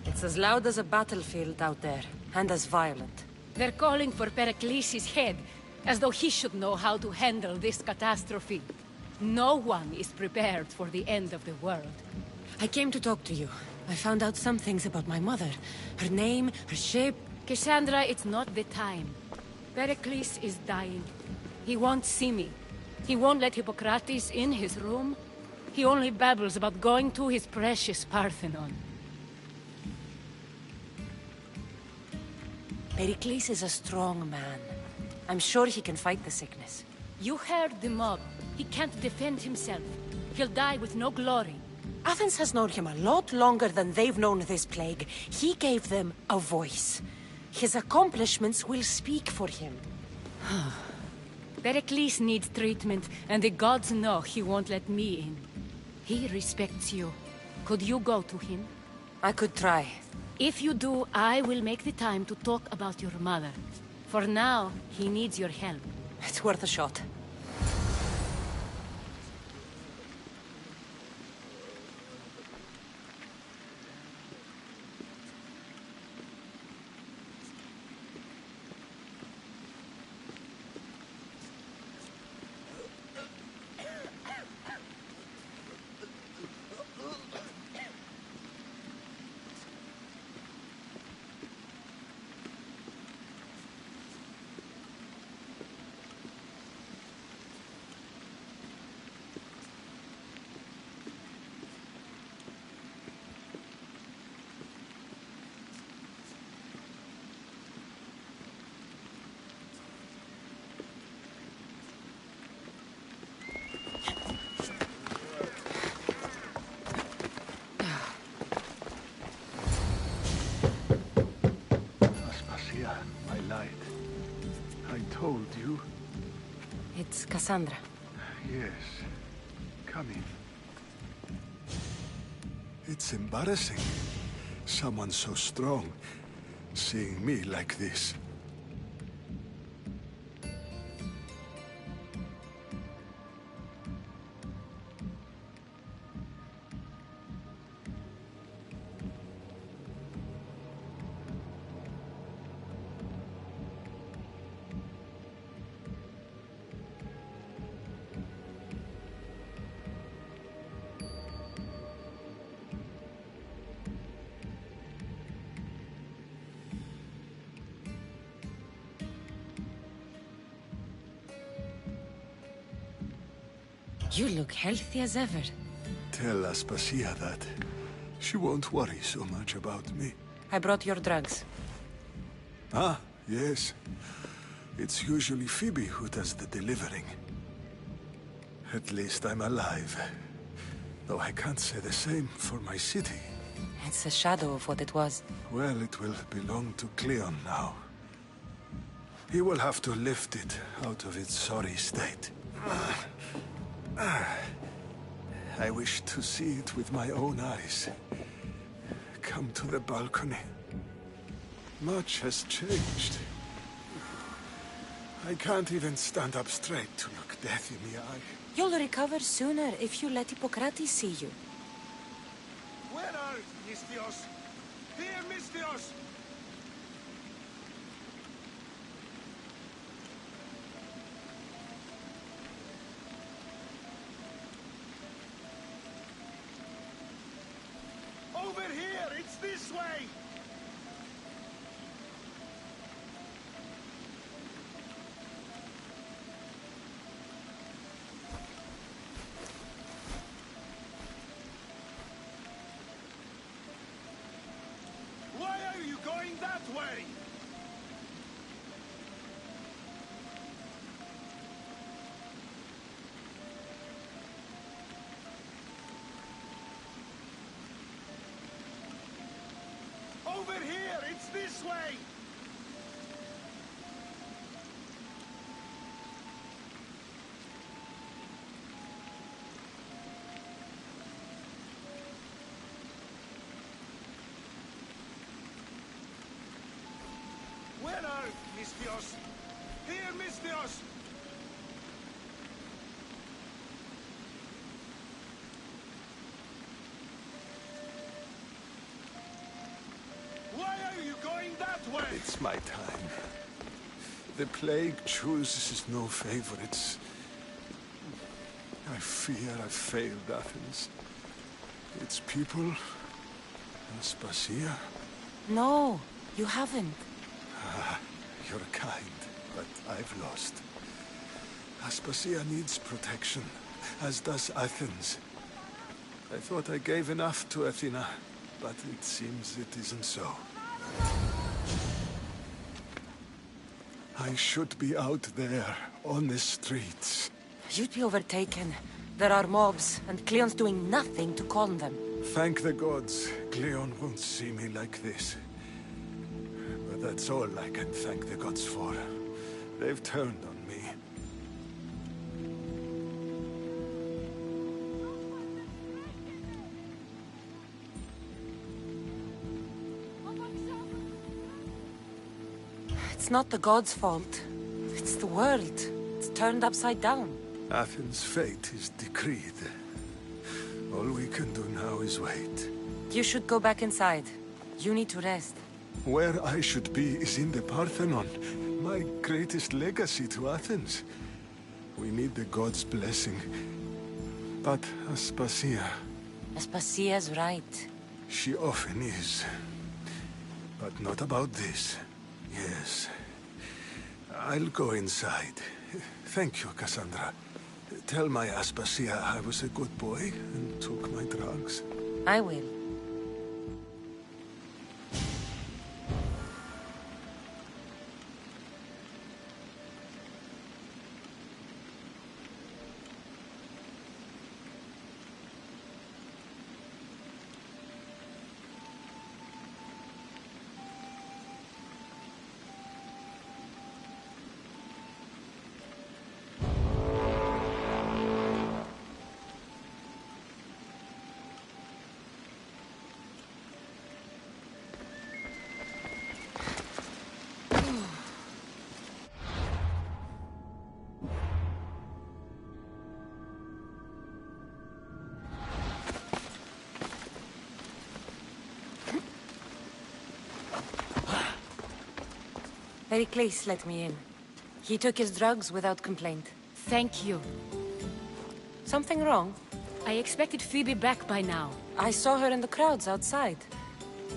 It's as loud as a battlefield out there, and as violent. They're calling for Pericles' head, as though he should know how to handle this catastrophe. No one is prepared for the end of the world. I came to talk to you. I found out some things about my mother. Her name, her shape. Cassandra, it's not the time. Pericles is dying. He won't see me. He won't let Hippocrates in his room. He only babbles about going to his precious Parthenon. Pericles is a strong man. I'm sure he can fight the sickness. You heard the mob. He can't defend himself. He'll die with no glory. Athens has known him a lot longer than they've known this plague. He gave them a voice. His accomplishments will speak for him. Pericles needs treatment, and the gods know he won't let me in. He respects you. Could you go to him? I could try. If you do, I will make the time to talk about your mother. For now, he needs your help. It's worth a shot. It's Cassandra. Yes. Come in. It's embarrassing. Someone so strong seeing me like this. You look healthy as ever. Tell Aspasia that. She won't worry so much about me. I brought your drugs. Ah, yes. It's usually Phoebe who does the delivering. At least I'm alive. Though I can't say the same for my city. It's a shadow of what it was. Well, it will belong to Cleon now. He will have to lift it out of its sorry state. I wish to see it with my own eyes. Come to the balcony. Much has changed. I can't even stand up straight to look death in the eye. You'll recover sooner if you let Hippocrates see you. Where are Mistios? Here, Mistios! Over here! It's this way! Why are you going that way? Over here! It's this way! Where are Mistios? Here, Mistios! Why are you going that way? It's my time. The plague chooses no favorites. I fear I've failed Athens. Its people, Aspasia. No, you haven't. Ah, you're kind, but I've lost. Aspasia needs protection, as does Athens. I thought I gave enough to Athena, but it seems it isn't so. I should be out there, on the streets. You'd be overtaken. There are mobs, and Cleon's doing nothing to calm them. Thank the gods, Cleon won't see me like this. But that's all I can thank the gods for. They've turned on me. It's not the gods' fault. It's the world. It's turned upside down. Athens' fate is decreed. All we can do now is wait. You should go back inside. You need to rest. Where I should be is in the Parthenon, my greatest legacy to Athens. We need the gods' blessing. But Aspasia... Aspasia's right. She often is. But not about this. Yes. I'll go inside. Thank you, Cassandra. Tell my Aspasia I was a good boy and took my drugs. I will. Pericles let me in. He took his drugs without complaint. Thank you. Something wrong? I expected Phoebe back by now. I saw her in the crowds outside.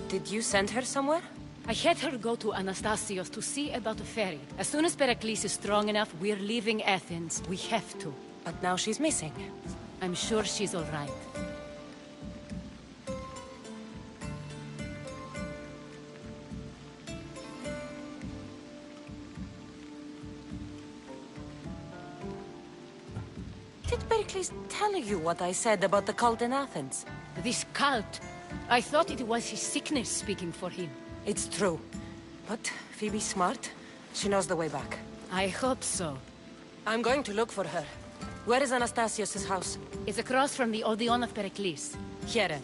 Did you send her somewhere? I had her go to Anastasios to see about the ferry. As soon as Pericles is strong enough, we're leaving Athens. We have to. But now she's missing. I'm sure she's all right. Did Pericles tell you what I said about the cult in Athens? This cult? I thought it was his sickness speaking for him. It's true. But Phoebe's smart. She knows the way back. I hope so. I'm going to look for her. Where is Anastasios' house? It's across from the Odeon of Pericles. Here.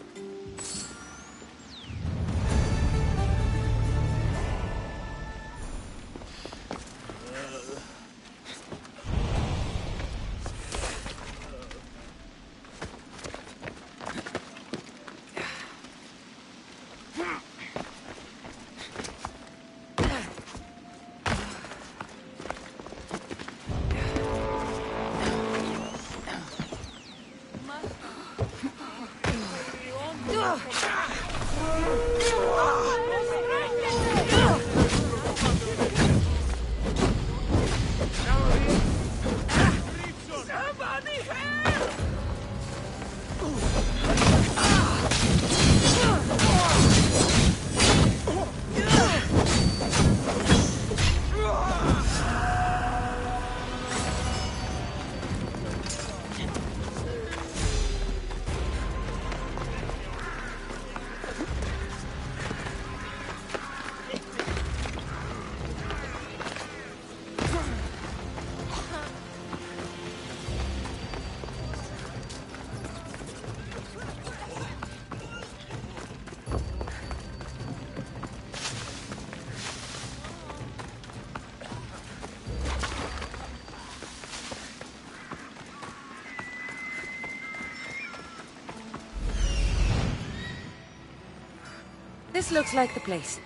This looks like the place.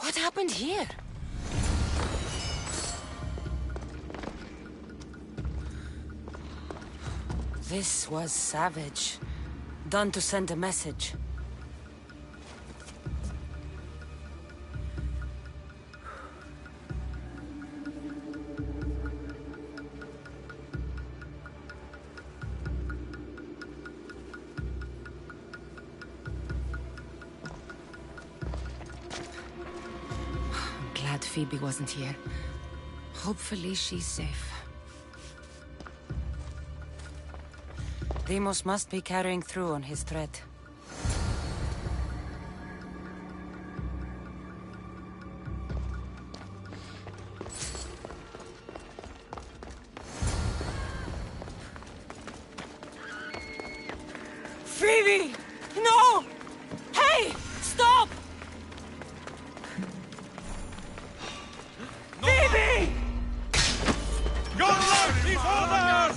What happened here? This was savage. Done to send a message. Glad Phoebe wasn't here. Hopefully she's safe. Deimos must be carrying through on his threat. Phoebe! No! Hey! Stop! Phoebe! Your life is ours!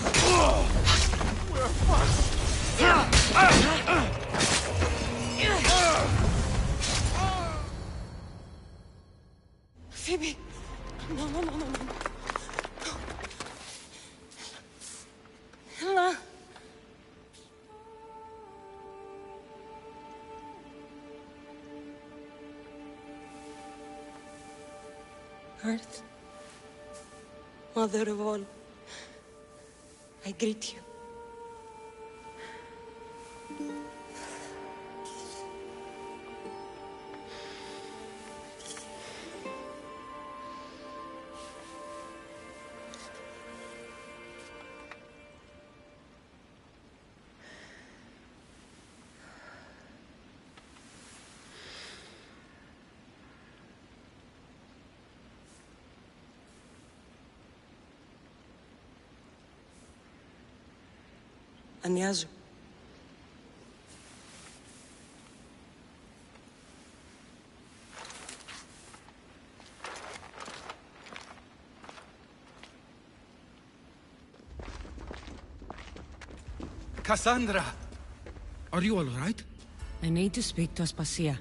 We're fucked! Earth, Mother of all, I greet you. Ανιάζω. Cassandra! Are you all right? I need to speak to Aspasia.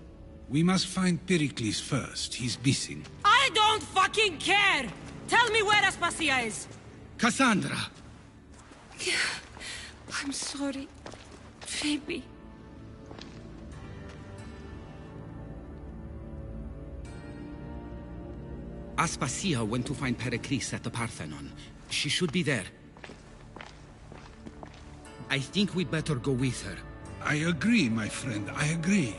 We must find Pericles first. He's missing. I don't fucking care! Tell me where Aspasia is! Cassandra! I'm sorry, Phoebe. Aspasia went to find Pericles at the Parthenon. She should be there. I think we'd better go with her. I agree, my friend. I agree.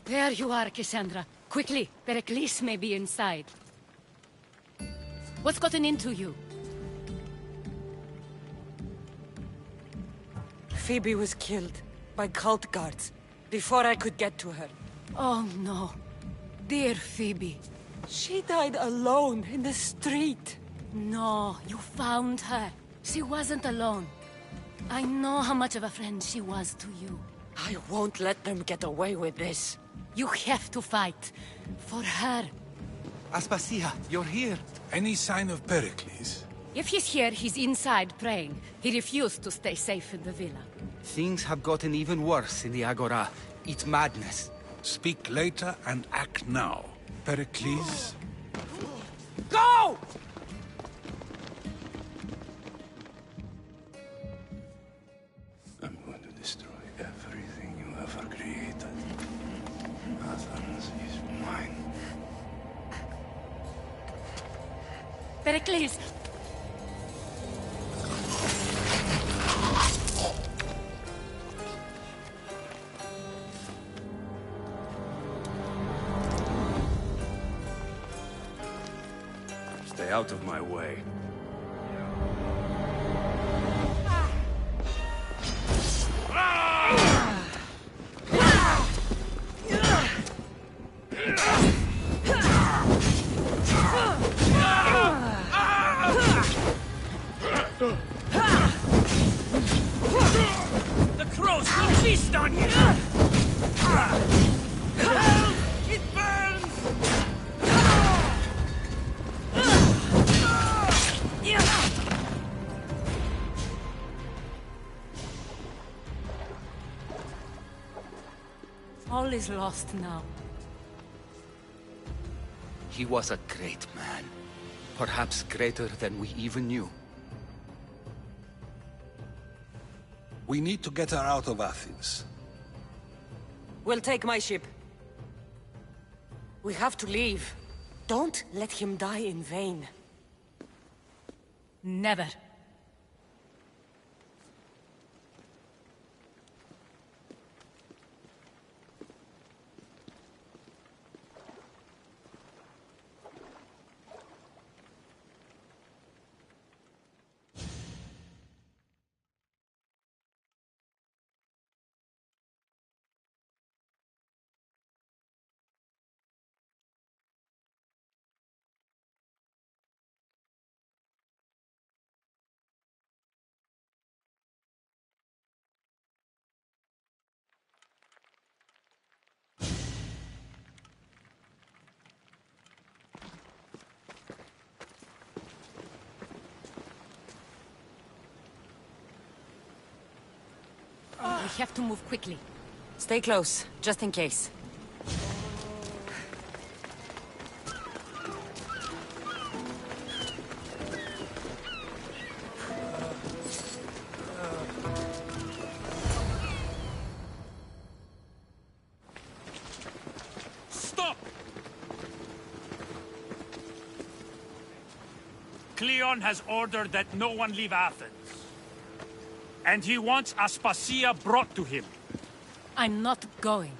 There you are, Cassandra. Quickly, Pericles may be inside. What's gotten into you? Phoebe was killed by cult guards before I could get to her. Oh no. Dear Phoebe. She died alone in the street. No, you found her. She wasn't alone. I know how much of a friend she was to you. I won't let them get away with this. You have to fight. For her. Aspasia, you're here. Any sign of Pericles? If he's here, he's inside praying. He refused to stay safe in the villa. Things have gotten even worse in the Agora. It's madness. Speak later and act now. Pericles? Go! I'm going to destroy everything you ever created. Athens is mine. Pericles! Stay out of my way. The crows will feast on you! It burns! All is lost now. He was a great man. Perhaps greater than we even knew. We need to get her out of Athens. We'll take my ship. We have to leave. Don't let him die in vain. Never. We have to move quickly. Stay close, just in case. Stop! Cleon has ordered that no one leave Athens. And he wants Aspasia brought to him. I'm not going.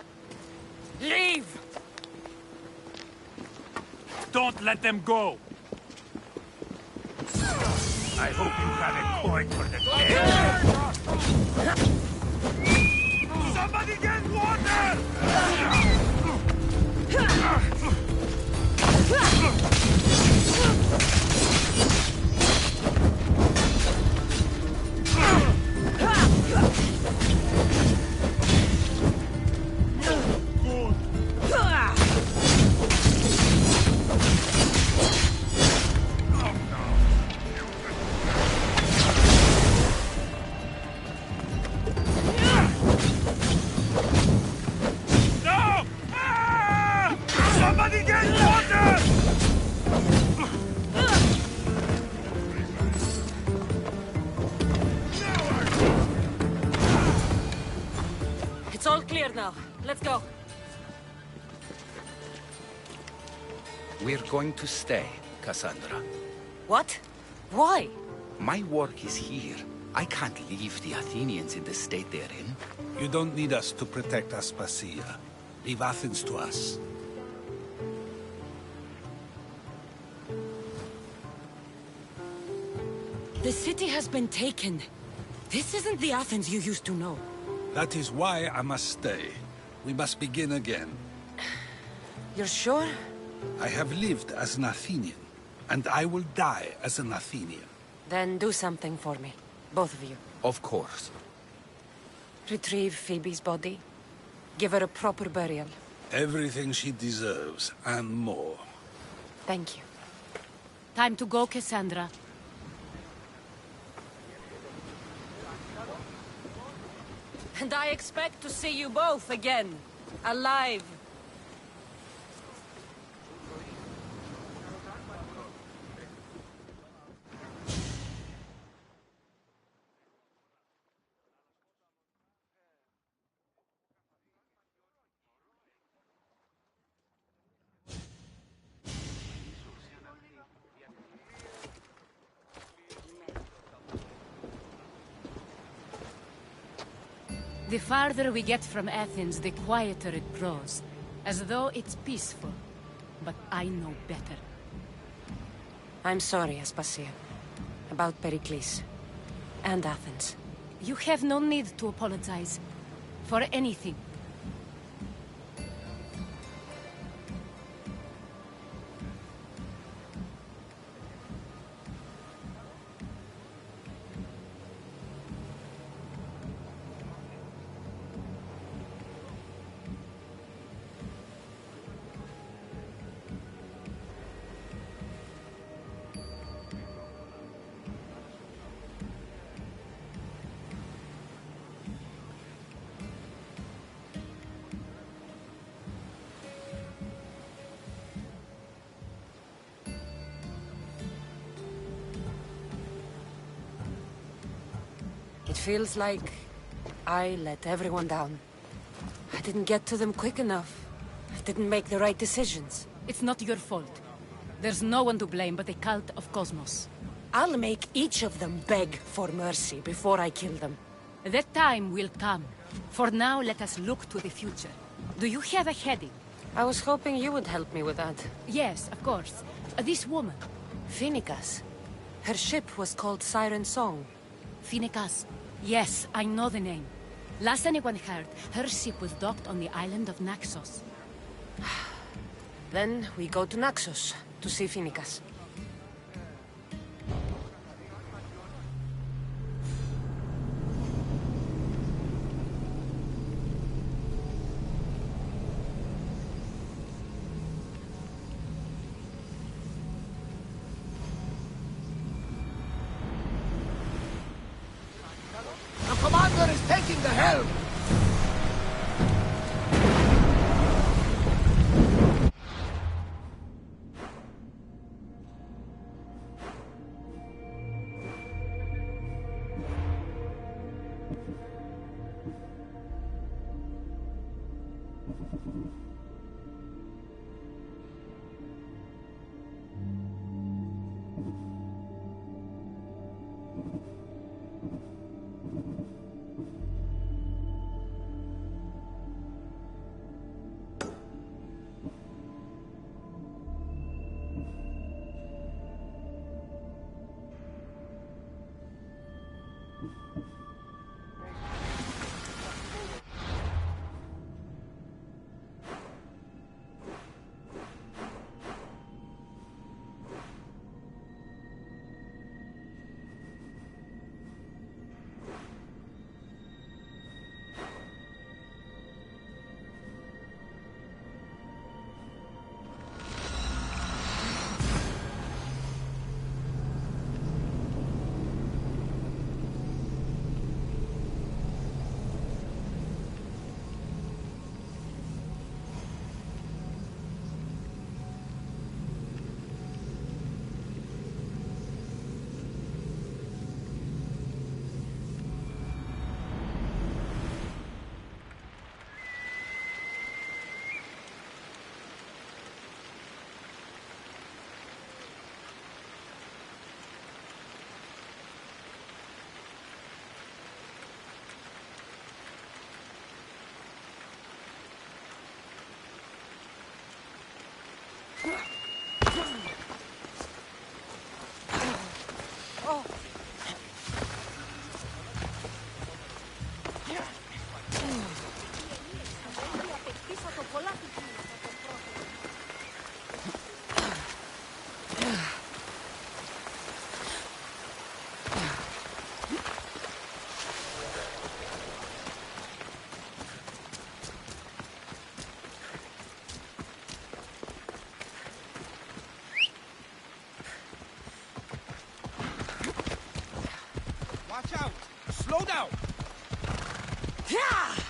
Leave! Don't let them go! I hope you have a coin for the dead. Somebody get water! No! Ah! Somebody get water! It's all clear now. Let's go. We're going to stay, Cassandra. What? Why? My work is here. I can't leave the Athenians in the state they're in. You don't need us to protect Aspasia. Leave Athens to us. The city has been taken. This isn't the Athens you used to know. That is why I must stay. We must begin again. You're sure? I have lived as an Athenian, and I will die as an Athenian. Then do something for me. Both of you. Of course. Retrieve Phoebe's body. Give her a proper burial. Everything she deserves, and more. Thank you. Time to go, Cassandra. And I expect to see you both again. Alive. The farther we get from Athens, the quieter it grows. As though it's peaceful. But I know better. I'm sorry, Aspasia. About Pericles. And Athens. You have no need to apologize. For anything. It feels like I let everyone down. I didn't get to them quick enough. I didn't make the right decisions. It's not your fault. There's no one to blame but the cult of Cosmos. I'll make each of them beg for mercy before I kill them. That time will come. For now, let us look to the future. Do you have a heading? I was hoping you would help me with that. Yes, of course. This woman. Phoenicas. Her ship was called Siren Song. Phoenicas. Yes, I know the name. Last anyone heard, her ship was docked on the island of Naxos. Then we go to Naxos to see Phoenicas. Commander brother is taking the helm! Watch out! Slow down! Yeah!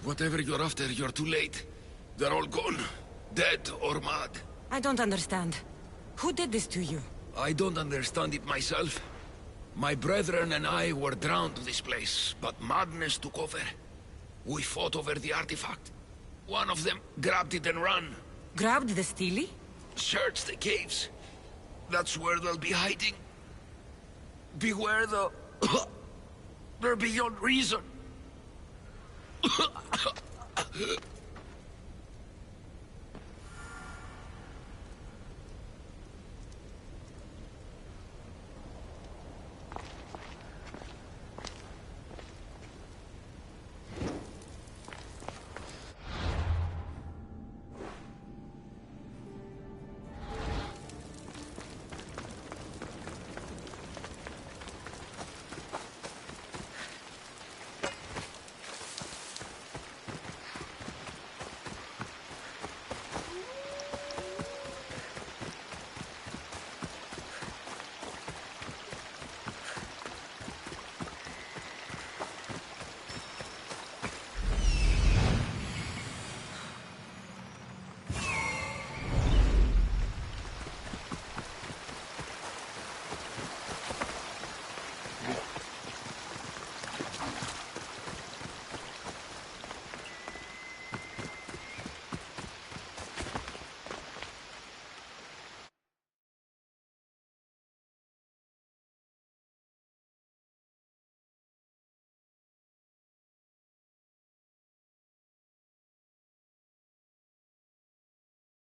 Whatever you're after, you're too late. They're all gone. Dead or mad. I don't understand. Who did this to you? I don't understand it myself. My brethren and I were drawn to this place, but madness took over. We fought over the artifact. One of them grabbed it and ran. Grabbed the Stele? Search the caves. That's where they'll be hiding. Beware the... They're beyond reason.